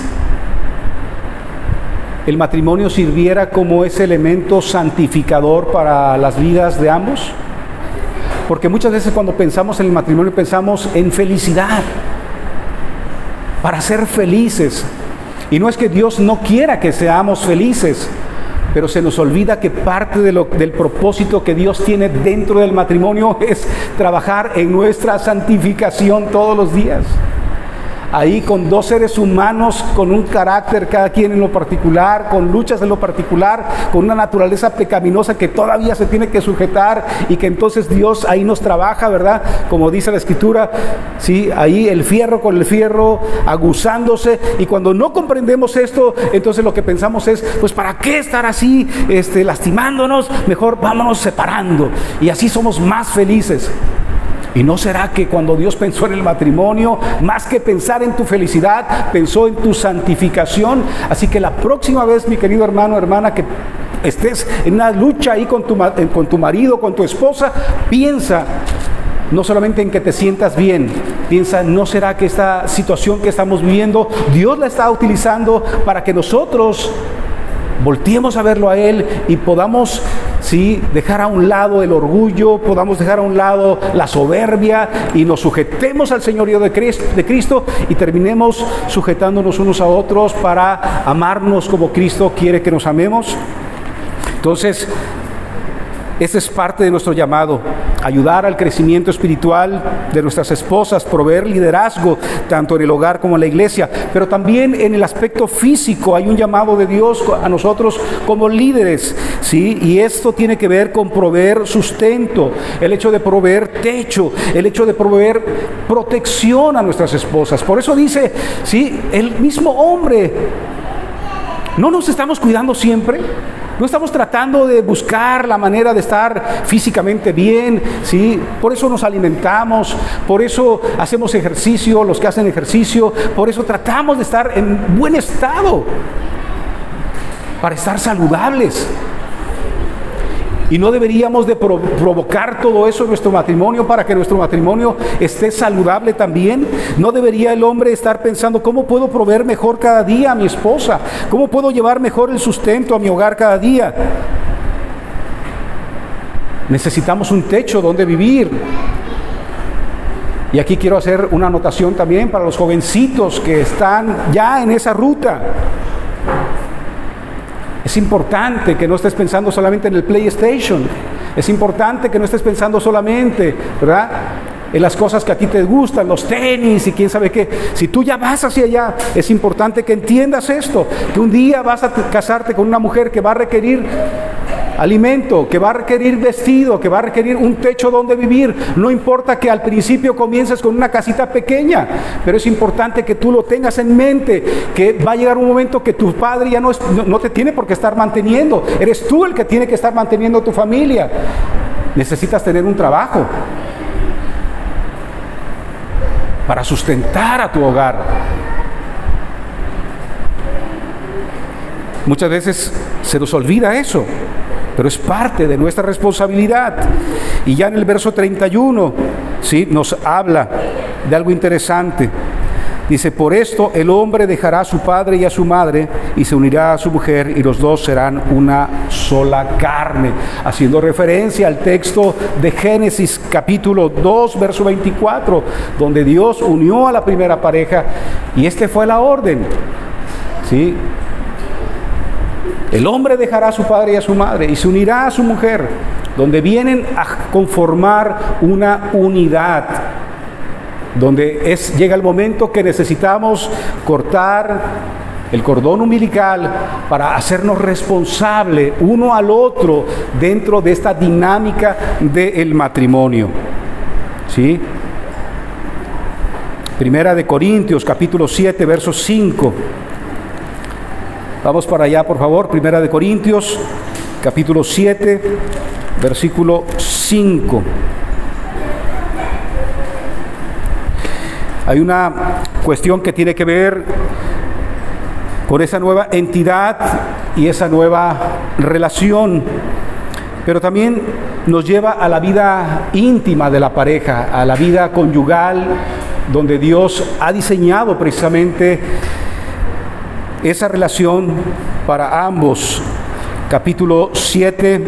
A: el matrimonio sirviera como ese elemento santificador para las vidas de ambos? Porque muchas veces cuando pensamos en el matrimonio pensamos en felicidad, para ser felices. Y no es que Dios no quiera que seamos felices, pero se nos olvida que parte del propósito que Dios tiene dentro del matrimonio es trabajar en nuestra santificación todos los días. Ahí con dos seres humanos, con un carácter cada quien en lo particular, con luchas en lo particular, con una naturaleza pecaminosa que todavía se tiene que sujetar, y que entonces Dios ahí nos trabaja, ¿verdad? Como dice la Escritura, ¿sí? Ahí el fierro con el fierro, aguzándose, y cuando no comprendemos esto, entonces lo que pensamos es, pues ¿para qué estar así, lastimándonos? Mejor vámonos separando, y así somos más felices. ¿Y no será que cuando Dios pensó en el matrimonio, más que pensar en tu felicidad, pensó en tu santificación? Así que la próxima vez, mi querido hermano, hermana, que estés en una lucha ahí con tu marido, con tu esposa, piensa no solamente en que te sientas bien, piensa, ¿no será que esta situación que estamos viviendo, Dios la está utilizando para que nosotros volteemos a verlo a Él y podamos, sí, dejar a un lado el orgullo, podamos dejar a un lado la soberbia y nos sujetemos al señorío de Cristo y terminemos sujetándonos unos a otros para amarnos como Cristo quiere que nos amemos? Entonces, esta es parte de nuestro llamado: ayudar al crecimiento espiritual de nuestras esposas, proveer liderazgo tanto en el hogar como en la iglesia, pero también en el aspecto físico. Hay un llamado de Dios a nosotros como líderes, ¿sí? Y esto tiene que ver con proveer sustento, el hecho de proveer techo, el hecho de proveer protección a nuestras esposas. Por eso dice, ¿sí?, el mismo hombre, ¿no nos estamos cuidando siempre? No estamos tratando de buscar la manera de estar físicamente bien, ¿sí? Por eso nos alimentamos, por eso hacemos ejercicio, los que hacen ejercicio, por eso tratamos de estar en buen estado. para estar saludables. Y no deberíamos de provocar todo eso en nuestro matrimonio para que nuestro matrimonio esté saludable también. No debería el hombre estar pensando, ¿cómo puedo proveer mejor cada día a mi esposa? ¿Cómo puedo llevar mejor el sustento a mi hogar cada día? Necesitamos un techo donde vivir. Y aquí quiero hacer una anotación también para los jovencitos que están ya en esa ruta. Es importante que no estés pensando solamente en el PlayStation. Es importante que no estés pensando solamente, ¿verdad?, en las cosas que a ti te gustan, los tenis y quién sabe qué. Si tú ya vas hacia allá, es importante que entiendas esto, que un día vas a casarte con una mujer que va a requerir alimento, que va a requerir vestido, que va a requerir un techo donde vivir. No importa que al principio comiences con una casita pequeña, pero es importante que tú lo tengas en mente, que va a llegar un momento que tu padre ya no te tiene por qué estar manteniendo. Eres tú el que tiene que estar manteniendo tu familia. Necesitas tener un trabajo para sustentar a tu hogar. Muchas veces se nos olvida eso, pero es parte de nuestra responsabilidad. Y ya en el verso 31, ¿sí?, nos habla de algo interesante. Dice, por esto el hombre dejará a su padre y a su madre y se unirá a su mujer y los dos serán una sola carne. Haciendo referencia al texto de Génesis capítulo 2, verso 24, donde Dios unió a la primera pareja y fue la orden, ¿sí? El hombre dejará a su padre y a su madre y se unirá a su mujer, donde vienen a conformar una unidad, donde llega el momento que necesitamos cortar el cordón umbilical para hacernos responsable uno al otro dentro de esta dinámica del matrimonio, ¿sí? Primera de Corintios capítulo 7, verso 5. Vamos para allá, por favor. Primera de Corintios, capítulo 7, versículo 5. Hay una cuestión que tiene que ver con esa nueva entidad y esa nueva relación, pero también nos lleva a la vida íntima de la pareja, a la vida conyugal, donde Dios ha diseñado precisamente esa relación para ambos. Capítulo 7,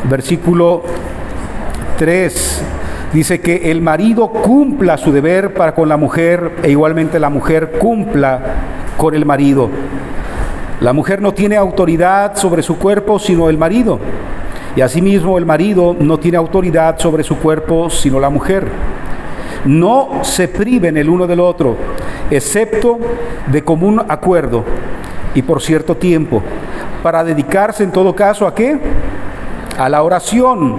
A: versículo 3, dice que el marido cumpla su deber para con la mujer e igualmente la mujer cumpla con el marido. La mujer no tiene autoridad sobre su cuerpo sino el marido, y asimismo el marido no tiene autoridad sobre su cuerpo sino la mujer. No se priven el uno del otro, excepto de común acuerdo y por cierto tiempo, para dedicarse en todo caso ¿a qué? A la oración.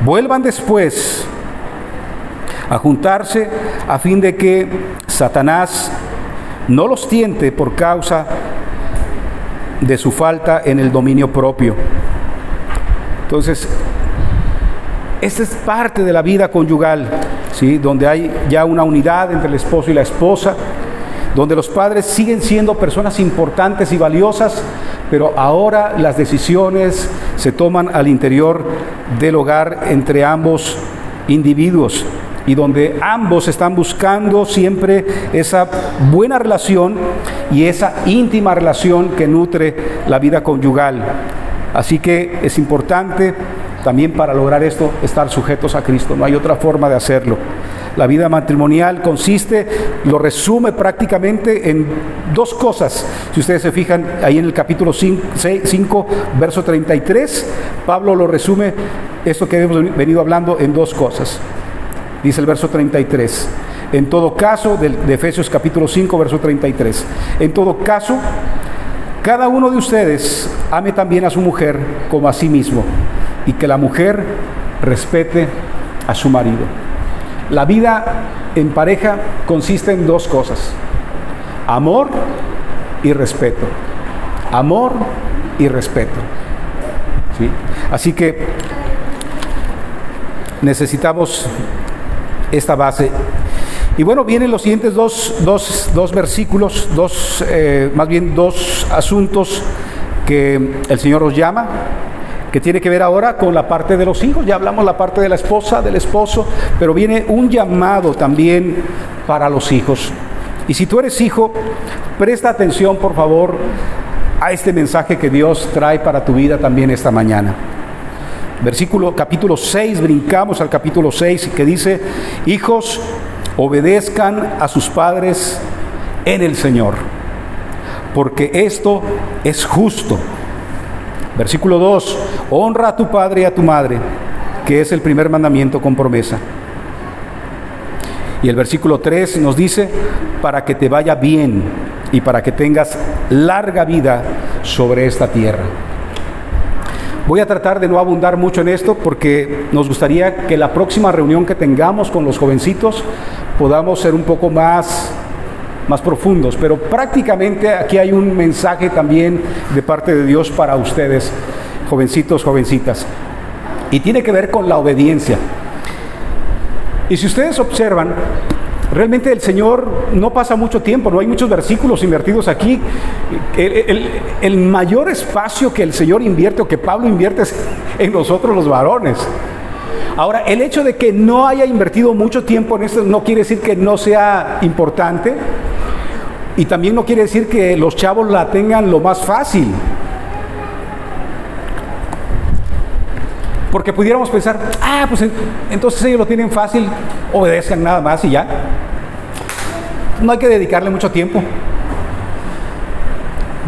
A: Vuelvan después a juntarse a fin de que Satanás no los tiente por causa de su falta en el dominio propio. Entonces, esta es parte de la vida conyugal, ¿sí?, donde hay ya una unidad entre el esposo y la esposa, donde los padres siguen siendo personas importantes y valiosas, pero ahora las decisiones se toman al interior del hogar entre ambos individuos, y donde ambos están buscando siempre esa buena relación y esa íntima relación que nutre la vida conyugal. Así que es importante también para lograr esto estar sujetos a Cristo. No hay otra forma de hacerlo. La vida matrimonial consiste, lo resume prácticamente en dos cosas. Si ustedes se fijan ahí en el capítulo 5, verso 33, Pablo lo resume, esto que hemos venido hablando, en dos cosas. Dice el verso 33, en todo caso, de Efesios capítulo 5, verso 33, en todo caso, cada uno de ustedes ame también a su mujer como a sí mismo, y que la mujer respete a su marido. La vida en pareja consiste en dos cosas: amor y respeto. Amor y respeto, ¿sí? Así que necesitamos esta base. Y bueno, vienen los siguientes dos versículos, más bien dos asuntos que el Señor nos llama, que tiene que ver ahora con la parte de los hijos. Ya hablamos la parte de la esposa, del esposo, pero viene un llamado también para los hijos. Y si tú eres hijo, presta atención, por favor, a este mensaje que Dios trae para tu vida también esta mañana. Capítulo 6, brincamos al capítulo 6, que dice: hijos, obedezcan a sus padres en el Señor, porque esto es justo. Versículo 2: honra a tu padre y a tu madre, que es el primer mandamiento con promesa. Y el versículo 3 nos dice: para que te vaya bien y para que tengas larga vida sobre esta tierra. Voy a tratar de no abundar mucho en esto, porque nos gustaría que la próxima reunión que tengamos con los jovencitos podamos ser un poco más profundos, pero prácticamente aquí hay un mensaje también de parte de Dios para ustedes, jovencitos, jovencitas, y tiene que ver con la obediencia. Y si ustedes observan, realmente el Señor no pasa mucho tiempo, no hay muchos versículos invertidos aquí. El mayor espacio que el Señor invierte, o que Pablo invierte, es en nosotros los varones. Ahora, el hecho de que no haya invertido mucho tiempo en esto no quiere decir que no sea importante, y también no quiere decir que los chavos la tengan lo más fácil. Porque pudiéramos pensar, pues entonces ellos lo tienen fácil, obedezcan nada más y ya. No hay que dedicarle mucho tiempo.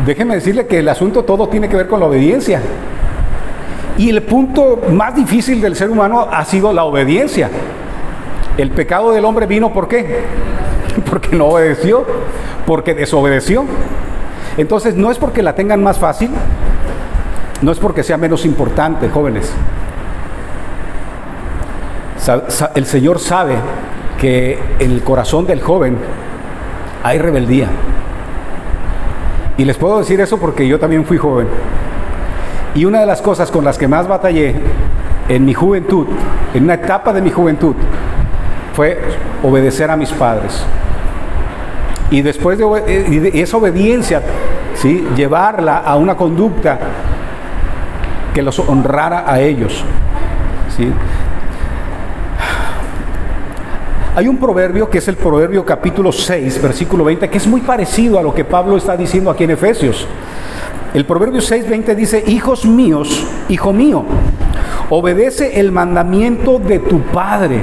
A: Déjenme decirle que el asunto todo tiene que ver con la obediencia. Y el punto más difícil del ser humano ha sido la obediencia. El pecado del hombre vino, ¿por qué? Porque no obedeció, porque desobedeció. Entonces no es porque la tengan más fácil, no es porque sea menos importante, jóvenes. El Señor sabe que en el corazón del joven hay rebeldía. Y les puedo decir eso porque yo también fui joven. Y una de las cosas con las que más batallé en mi juventud, en una etapa de mi juventud, fue obedecer a mis padres. Y después de esa obediencia, ¿sí?, llevarla a una conducta que los honrara a ellos, ¿sí? Hay un proverbio que es el proverbio capítulo 6, versículo 20, que es muy parecido a lo que Pablo está diciendo aquí en Efesios. El proverbio 6:20 dice: hijos míos, hijo mío, obedece el mandamiento de tu padre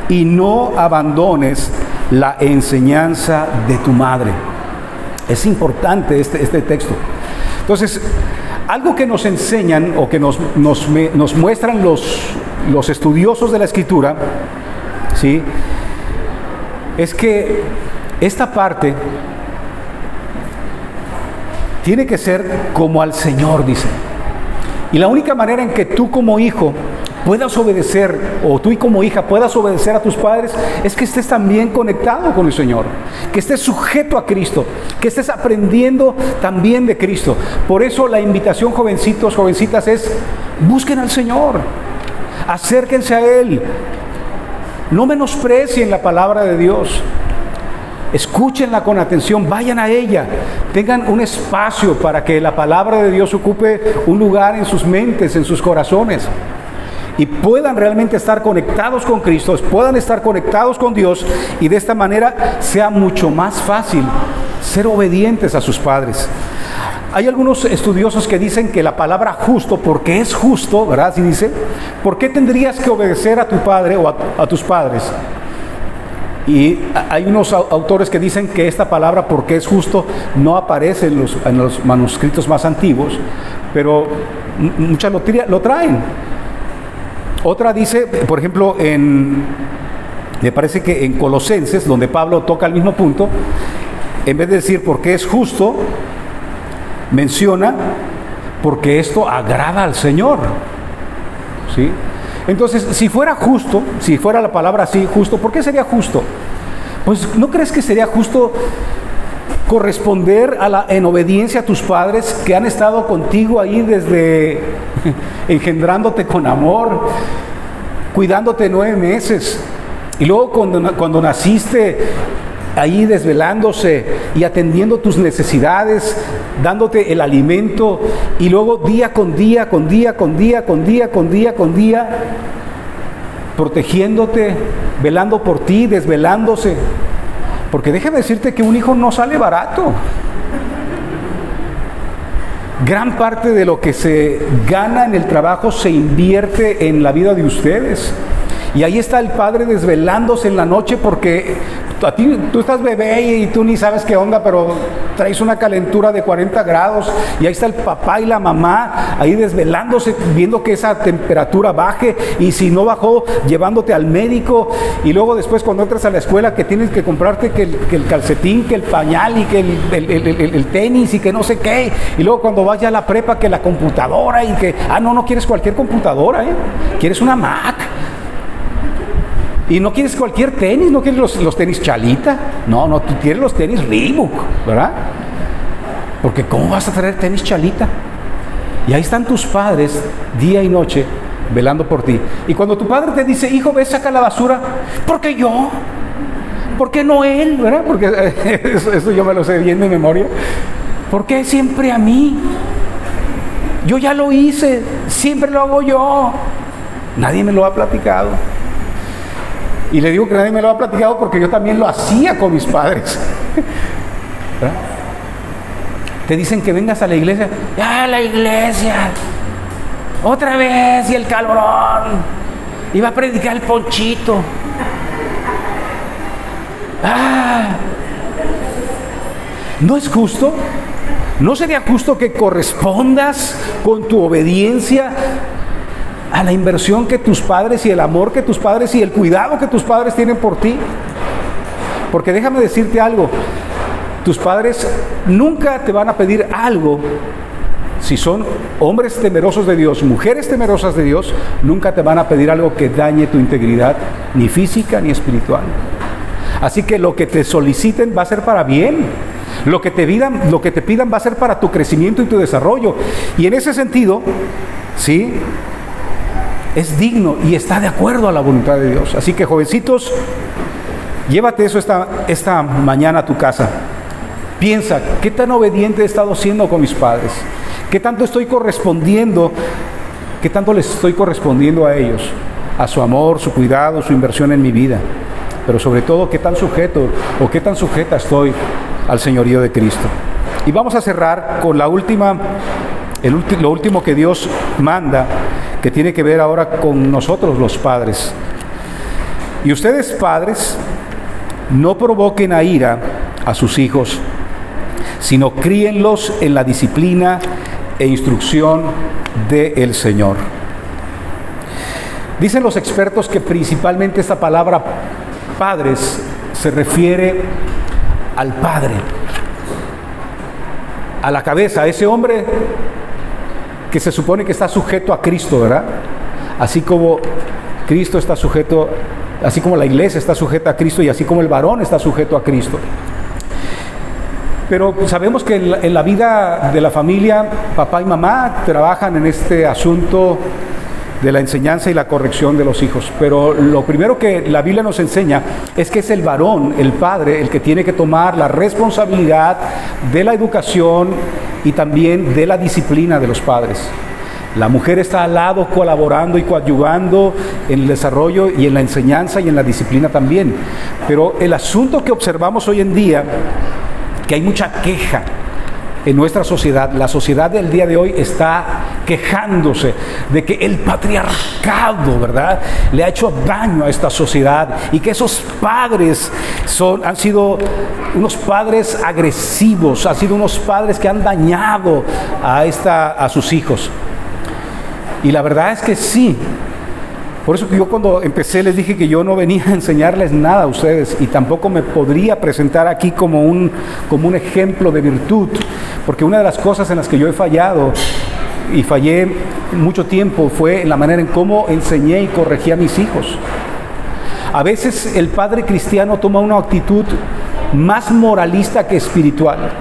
A: y no abandones la enseñanza de tu madre. Es importante este texto. Entonces, algo que nos enseñan o que nos muestran los estudiosos de la Escritura, ¿sí?, es que esta parte tiene que ser como al Señor, dice. Y la única manera en que tú como hijo puedas obedecer, o tú y como hija puedas obedecer a tus padres, es que estés también conectado con el Señor, que estés sujeto a Cristo, que estés aprendiendo también de Cristo. Por eso la invitación, jovencitos, jovencitas, es: busquen al Señor, acérquense a Él, no menosprecien la palabra de Dios, escúchenla con atención, vayan a ella, tengan un espacio para que la palabra de Dios ocupe un lugar en sus mentes, en sus corazones, y puedan realmente estar conectados con Cristo, puedan estar conectados con Dios, y de esta manera sea mucho más fácil ser obedientes a sus padres. Hay algunos estudiosos que dicen que la palabra justo, porque es justo, ¿verdad? Así dice. ¿Por qué tendrías que obedecer a tu padre o a tus padres? Y hay unos autores que dicen que esta palabra, porque es justo, no aparece en los manuscritos más antiguos, pero muchas lo traen. Otra dice, por ejemplo, me parece que en Colosenses, donde Pablo toca el mismo punto, en vez de decir porque es justo, menciona porque esto agrada al Señor, ¿sí? Entonces, si fuera justo, si fuera la palabra así, justo, ¿por qué sería justo? Pues, ¿no crees que sería justo corresponder en obediencia a tus padres, que han estado contigo ahí desde engendrándote con amor, cuidándote 9 meses, Y luego cuando naciste, ahí desvelándose y atendiendo tus necesidades, dándote el alimento, y luego día con día, protegiéndote, velando por ti, desvelándose. Porque déjame decirte que un hijo no sale barato. Gran parte de lo que se gana en el trabajo se invierte en la vida de ustedes. Y ahí está el padre desvelándose en la noche porque tú estás bebé y tú ni sabes qué onda, pero traes una calentura de 40 grados. Y ahí está el papá y la mamá ahí desvelándose, viendo que esa temperatura baje. Y si no bajó, llevándote al médico. Y luego después cuando entras a la escuela que tienes que comprarte que el calcetín, que el pañal y que el tenis y que no sé qué. Y luego cuando vas ya a la prepa que la computadora y que, no quieres cualquier computadora, quieres una Mac. Y no quieres cualquier tenis, no quieres los tenis Chalita, no, tú quieres los tenis Reebok, ¿verdad? Porque ¿cómo vas a traer tenis Chalita? Y ahí están tus padres día y noche velando por ti. Y cuando tu padre te dice, hijo, ve, saca la basura, ¿por qué yo? ¿Por qué no él? ¿Verdad? Porque eso yo me lo sé bien de memoria. ¿Por qué siempre a mí? Yo ya lo hice, siempre lo hago yo. Nadie me lo ha platicado. Y le digo que nadie me lo ha platicado porque yo también lo hacía con mis padres. ¿Verdad? Te dicen que vengas a la iglesia. ¡Ya, la iglesia! Otra vez, y el calorón. Iba a predicar el Ponchito. ¿No es justo? ¿No sería justo que correspondas con tu obediencia a la inversión que tus padres y el amor que tus padres y el cuidado que tus padres tienen por ti? Porque déjame decirte algo, tus padres nunca te van a pedir algo. Si son hombres temerosos de Dios, mujeres temerosas de Dios, nunca te van a pedir algo que dañe tu integridad, ni física ni espiritual. Así que lo que te soliciten va a ser para bien. Lo que te pidan va a ser para tu crecimiento y tu desarrollo. Y en ese sentido, ¿sí?, es digno y está de acuerdo a la voluntad de Dios. Así que, jovencitos, llévate eso esta mañana a tu casa. Piensa, ¿qué tan obediente he estado siendo con mis padres? ¿Qué tanto estoy correspondiendo? ¿Qué tanto les estoy correspondiendo a ellos? A su amor, su cuidado, su inversión en mi vida. Pero sobre todo, ¿qué tan sujeto o qué tan sujeta estoy al señorío de Cristo? Y vamos a cerrar con lo último que Dios manda, que tiene que ver ahora con nosotros los padres. Y ustedes, padres, no provoquen a ira a sus hijos, sino críenlos en la disciplina e instrucción del Señor. Dicen los expertos que principalmente esta palabra padres se refiere al padre, a la cabeza, a ese hombre que se supone que está sujeto a Cristo, ¿verdad? Así como Cristo está sujeto, así como la iglesia está sujeta a Cristo y así como el varón está sujeto a Cristo. Pero sabemos que en la vida de la familia, papá y mamá trabajan en este asunto de la enseñanza y la corrección de los hijos. Pero lo primero que la Biblia nos enseña es que es el varón, el padre, el que tiene que tomar la responsabilidad de la educación y también de la disciplina de los padres. La mujer está al lado colaborando y coadyuvando en el desarrollo y en la enseñanza y en la disciplina también. Pero el asunto que observamos hoy en día, que hay mucha queja en nuestra sociedad, la sociedad del día de hoy está quejándose de que el patriarcado, ¿verdad?, le ha hecho daño a esta sociedad y que esos padres han sido unos padres agresivos, han sido unos padres que han dañado a sus hijos. Y la verdad es que sí. Por eso que yo cuando empecé les dije que yo no venía a enseñarles nada a ustedes y tampoco me podría presentar aquí como un ejemplo de virtud, porque una de las cosas en las que yo he fallado y fallé mucho tiempo fue en la manera en cómo enseñé y corregí a mis hijos. A veces el padre cristiano toma una actitud más moralista que espiritual.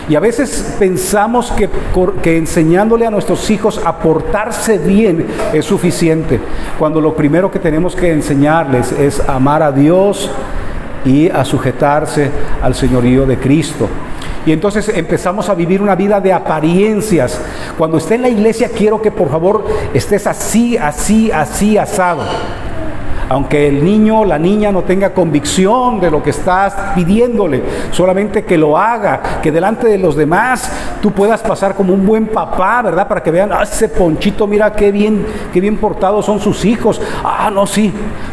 A: Y a veces pensamos que enseñándole a nuestros hijos a portarse bien es suficiente, cuando lo primero que tenemos que enseñarles es amar a Dios y a sujetarse al señorío de Cristo. Y entonces empezamos a vivir una vida de apariencias. Cuando esté en la iglesia, quiero que por favor estés así, asado. Aunque el niño o la niña no tenga convicción de lo que estás pidiéndole, solamente que lo haga, que delante de los demás tú puedas pasar como un buen papá, ¿verdad? Para que vean, ese Ponchito, mira qué bien portados son sus hijos. No, sí,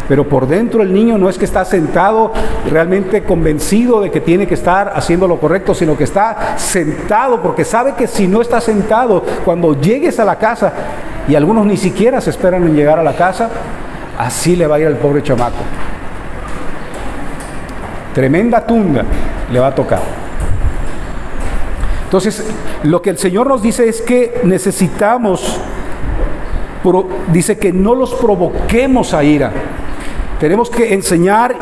A: pero por dentro el niño no es que está sentado realmente convencido de que tiene que estar haciendo lo correcto, sino que está sentado porque sabe que si no está sentado, cuando llegues a la casa, y algunos ni siquiera se esperan en llegar a la casa, así le va a ir al pobre chamaco. Tremenda tunda le va a tocar. Entonces, lo que el Señor nos dice es que necesitamos, dice que no los provoquemos a ira. Tenemos que enseñar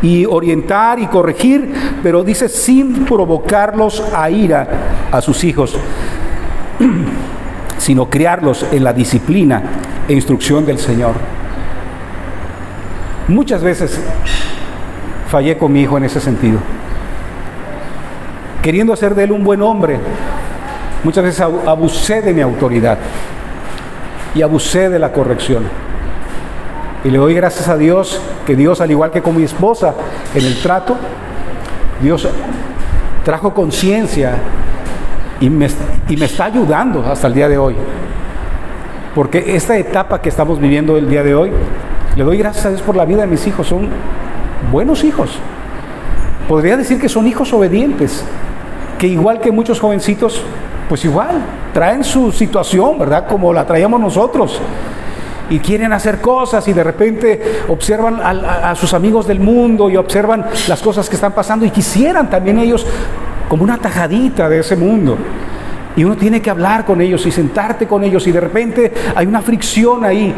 A: y orientar y corregir, pero dice sin provocarlos a ira a sus hijos, sino criarlos en la disciplina e instrucción del Señor. Muchas veces fallé con mi hijo en ese sentido, queriendo hacer de él un buen hombre. Muchas veces abusé de mi autoridad y abusé de la corrección. Y le doy gracias a Dios, que Dios, al igual que con mi esposa en el trato, Dios trajo conciencia y me está ayudando hasta el día de hoy. Porque esta etapa que estamos viviendo el día de hoy, le doy gracias a Dios por la vida de mis hijos. Son buenos hijos. Podría decir que son hijos obedientes, que igual que muchos jovencitos, pues igual, traen su situación, ¿verdad? Como la traíamos nosotros. Y quieren hacer cosas y de repente observan a sus amigos del mundo y observan las cosas que están pasando y quisieran también ellos como una tajadita de ese mundo. Y uno tiene que hablar con ellos y sentarte con ellos y de repente hay una fricción ahí.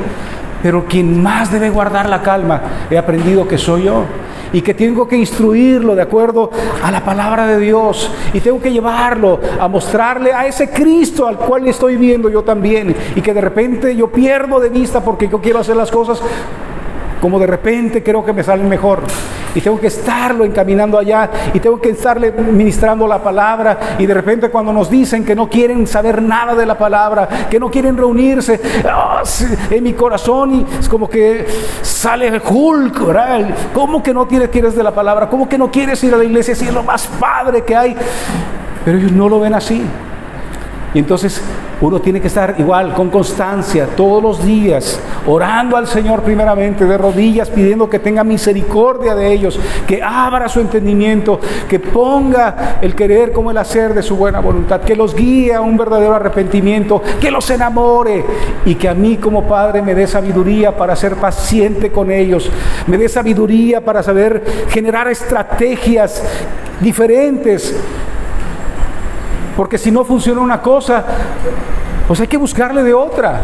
A: Pero quien más debe guardar la calma, he aprendido que soy yo. Y que tengo que instruirlo de acuerdo a la palabra de Dios. Y tengo que llevarlo a mostrarle a ese Cristo al cual estoy viendo yo también. Y que de repente yo pierdo de vista porque yo quiero hacer las cosas como de repente creo que me salen mejor. Y tengo que estarlo encaminando allá y tengo que estarle ministrando la palabra. Y de repente cuando nos dicen que no quieren saber nada de la palabra, que no quieren reunirse, en mi corazón y es como que sale el Hulk, ¿verdad? ¿Cómo que no quieres de la palabra? ¿Cómo que no quieres ir a la iglesia si es lo más padre que hay? Pero ellos no lo ven así. Y entonces uno tiene que estar igual, con constancia, todos los días, orando al Señor primeramente, de rodillas, pidiendo que tenga misericordia de ellos, que abra su entendimiento, que ponga el querer como el hacer de su buena voluntad, que los guíe a un verdadero arrepentimiento, que los enamore y que a mí como padre me dé sabiduría para ser paciente con ellos, me dé sabiduría para saber generar estrategias diferentes. Porque si no funciona una cosa, pues hay que buscarle de otra.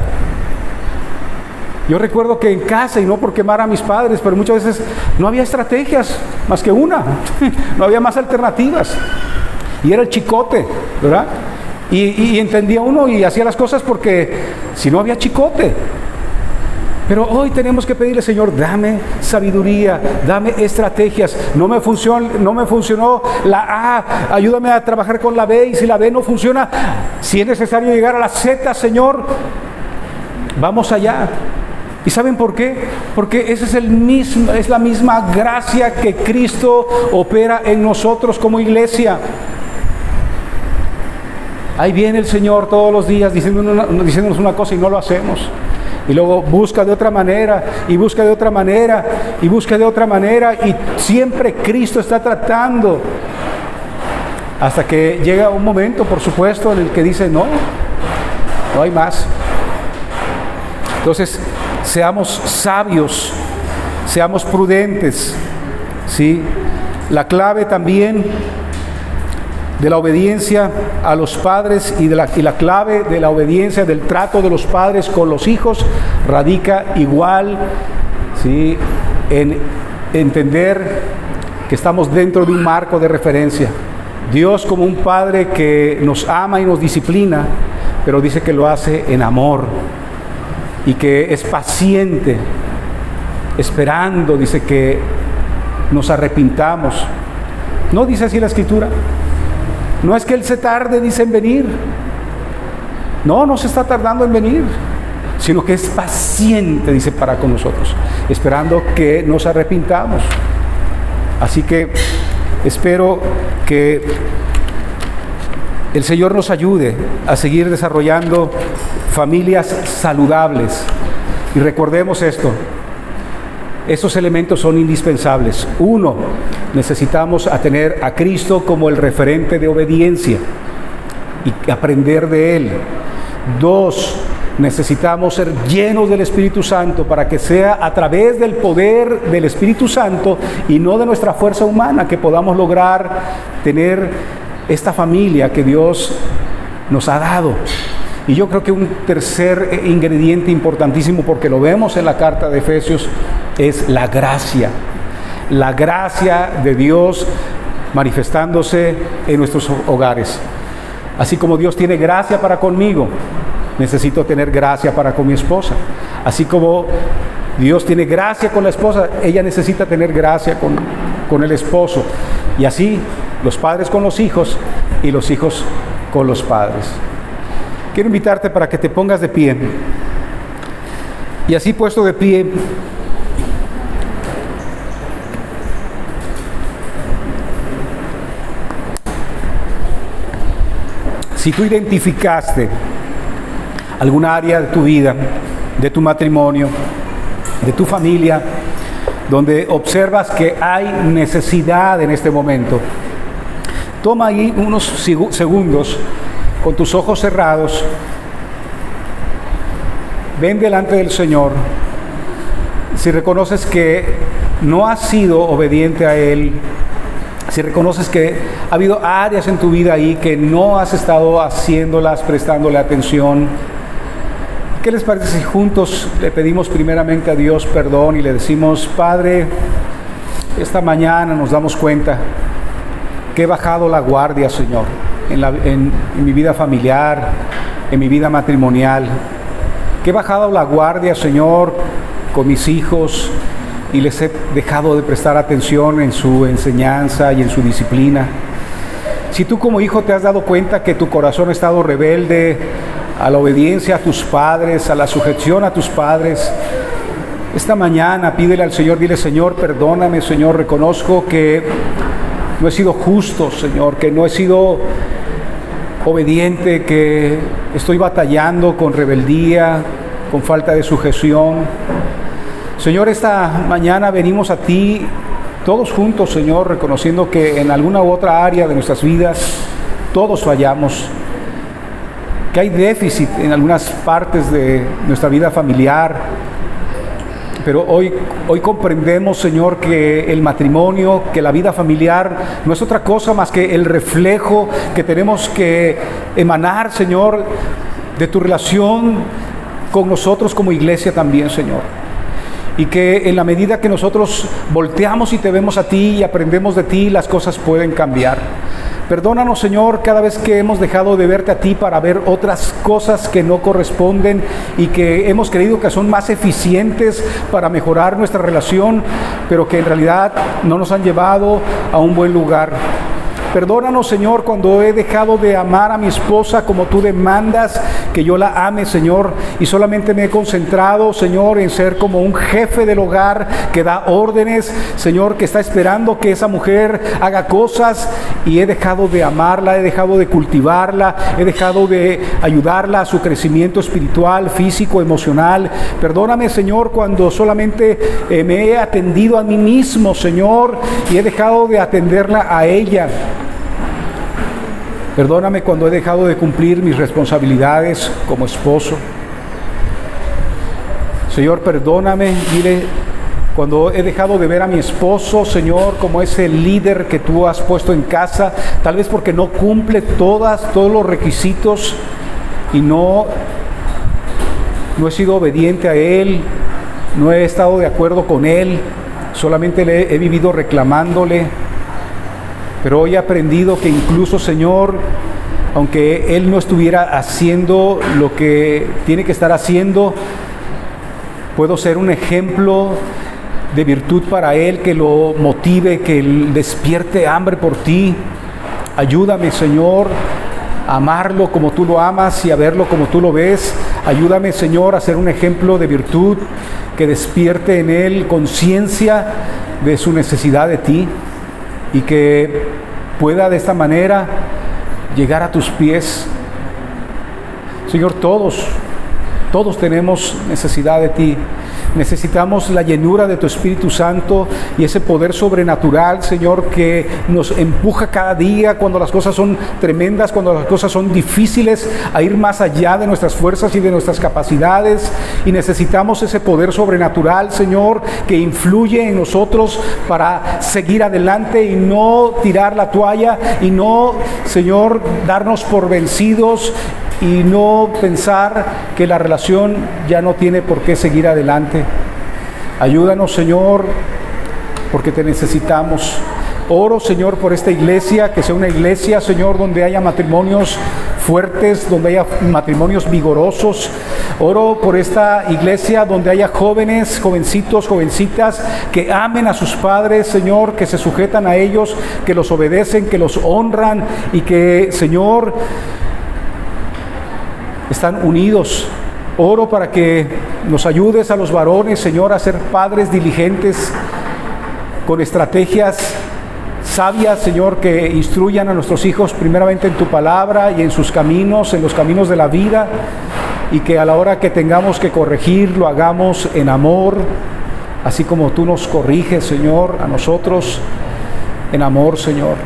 A: Yo recuerdo que en casa, y no por quemar a mis padres, pero muchas veces no había estrategias más que una. No había más alternativas. Y era el chicote, ¿verdad? Y entendía uno y hacía las cosas porque si no había chicote. Pero hoy tenemos que pedirle, Señor, dame sabiduría, dame estrategias. No me funcionó la A, ayúdame a trabajar con la B, y si la B no funciona, si es necesario llegar a la Z, Señor, vamos allá. ¿Y saben por qué? Porque ese es la misma gracia que Cristo opera en nosotros como iglesia. Ahí viene el Señor todos los días diciéndonos una cosa y no lo hacemos. Y luego busca de otra manera, y busca de otra manera, y busca de otra manera, y siempre Cristo está tratando. Hasta que llega un momento, por supuesto, en el que dice, no hay más. Entonces, seamos sabios, seamos prudentes, ¿sí? La clave también de la obediencia a los padres y la clave de la obediencia del trato de los padres con los hijos radica igual, ¿sí?, en entender que estamos dentro de un marco de referencia. Dios como un Padre que nos ama y nos disciplina, pero dice que lo hace en amor y que es paciente, esperando, dice que nos arrepintamos. ¿No dice así la Escritura? No es que Él se tarde, dice, en venir. No se está tardando en venir, sino que es paciente, dice, para con nosotros, esperando que nos arrepintamos. Así que espero que el Señor nos ayude a seguir desarrollando familias saludables. Y recordemos esto, esos elementos son indispensables. 1, necesitamos tener a Cristo como el referente de obediencia y aprender de Él. 2, necesitamos ser llenos del Espíritu Santo para que sea a través del poder del Espíritu Santo y no de nuestra fuerza humana que podamos lograr tener esta familia que Dios nos ha dado. Y yo creo que un tercer ingrediente importantísimo, porque lo vemos en la carta de Efesios, es la gracia. La gracia de Dios manifestándose en nuestros hogares. Así como Dios tiene gracia para conmigo, necesito tener gracia para con mi esposa. Así como Dios tiene gracia con la esposa, ella necesita tener gracia con el esposo. Y así los padres con los hijos y los hijos con los padres. Quiero invitarte para que te pongas de pie. Y así puesto de pie, si tú identificaste alguna área de tu vida, de tu matrimonio, de tu familia, donde observas que hay necesidad en este momento, toma ahí unos segundos con tus ojos cerrados, ven delante del Señor. Si reconoces que no has sido obediente a Él, si reconoces que ha habido áreas en tu vida ahí que no has estado haciéndolas, prestándole atención, ¿qué les parece si juntos le pedimos primeramente a Dios perdón y le decimos: Padre, esta mañana nos damos cuenta que he bajado la guardia, Señor, en mi vida familiar, en mi vida matrimonial, que he bajado la guardia, Señor, con mis hijos y les he dejado de prestar atención en su enseñanza y en su disciplina. Si tú como hijo te has dado cuenta que tu corazón ha estado rebelde a la obediencia a tus padres, a la sujeción a tus padres, esta mañana pídele al Señor, dile: Señor, perdóname, Señor, reconozco que no he sido justo, Señor, que no he sido obediente, que estoy batallando con rebeldía, con falta de sujeción. Señor, esta mañana venimos a ti todos juntos, Señor, reconociendo que en alguna u otra área de nuestras vidas todos fallamos, que hay déficit en algunas partes de nuestra vida familiar, pero hoy comprendemos, Señor, que el matrimonio, que la vida familiar no es otra cosa más que el reflejo que tenemos que emanar, Señor, de tu relación con nosotros como iglesia también, Señor. Y que en la medida que nosotros volteamos y te vemos a ti y aprendemos de ti, las cosas pueden cambiar. Perdónanos, Señor, cada vez que hemos dejado de verte a ti para ver otras cosas que no corresponden y que hemos creído que son más eficientes para mejorar nuestra relación, pero que en realidad no nos han llevado a un buen lugar. Perdónanos, Señor, cuando he dejado de amar a mi esposa como tú demandas que yo la ame, Señor, y solamente me he concentrado, Señor, en ser como un jefe del hogar que da órdenes, Señor, que está esperando que esa mujer haga cosas, y he dejado de amarla, he dejado de cultivarla, he dejado de ayudarla a su crecimiento espiritual, físico, emocional. Perdóname, Señor, cuando solamente me he atendido a mí mismo, Señor, y he dejado de atenderla a ella. Perdóname cuando he dejado de cumplir mis responsabilidades como esposo. Señor, perdóname, dile, cuando he dejado de ver a mi esposo, Señor, como ese líder que tú has puesto en casa, tal vez porque no cumple todos los requisitos y no he sido obediente a él, no he estado de acuerdo con él, solamente he vivido reclamándole. Pero hoy he aprendido que incluso, Señor, aunque Él no estuviera haciendo lo que tiene que estar haciendo, puedo ser un ejemplo de virtud para Él, que lo motive, que Él despierte hambre por ti. Ayúdame, Señor, a amarlo como tú lo amas y a verlo como tú lo ves. Ayúdame, Señor, a ser un ejemplo de virtud que despierte en Él conciencia de su necesidad de ti y que pueda de esta manera llegar a tus pies. Señor, todos tenemos necesidad de ti. Necesitamos la llenura de tu Espíritu Santo y ese poder sobrenatural, Señor, que nos empuja cada día cuando las cosas son tremendas, cuando las cosas son difíciles, a ir más allá de nuestras fuerzas y de nuestras capacidades. Y necesitamos ese poder sobrenatural, Señor, que influye en nosotros para seguir adelante y no tirar la toalla y no, Señor, darnos por vencidos y no pensar que la relación ya no tiene por qué seguir adelante. Ayúdanos, Señor, porque te necesitamos. Oro, Señor, por esta iglesia, que sea una iglesia, Señor, donde haya matrimonios fuertes, donde haya matrimonios vigorosos. Oro por esta iglesia donde haya jóvenes, jovencitos, jovencitas que amen a sus padres, Señor, que se sujetan a ellos, que los obedecen, que los honran y que, Señor, están unidos. Oro para que nos ayudes a los varones, Señor, a ser padres diligentes, con estrategias sabias, Señor, que instruyan a nuestros hijos primeramente en tu palabra y en sus caminos, en los caminos de la vida, y que a la hora que tengamos que corregir, lo hagamos en amor, así como tú nos corriges, Señor, a nosotros en amor, Señor.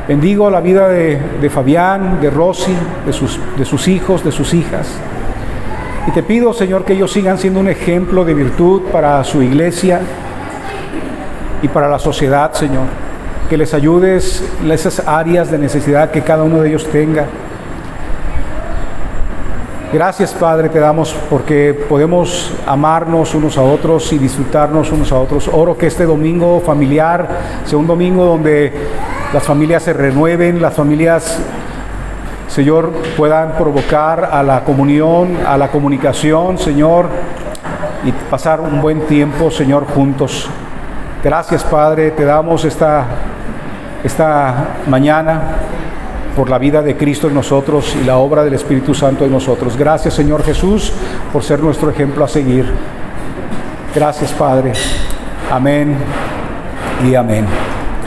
A: Bendigo la vida de Fabián, de Rosy, de sus hijos, de sus hijas. Y te pido, Señor, que ellos sigan siendo un ejemplo de virtud para su iglesia y para la sociedad, Señor. Que les ayudes en esas áreas de necesidad que cada uno de ellos tenga. Gracias, Padre, te damos porque podemos amarnos unos a otros y disfrutarnos unos a otros. Oro que este domingo familiar sea un domingo donde las familias se renueven, las familias, Señor, puedan provocar a la comunión, a la comunicación, Señor, y pasar un buen tiempo, Señor, juntos. Gracias, Padre, te damos esta mañana por la vida de Cristo en nosotros y la obra del Espíritu Santo en nosotros. Gracias, Señor Jesús, por ser nuestro ejemplo a seguir. Gracias, Padre. Amén y amén.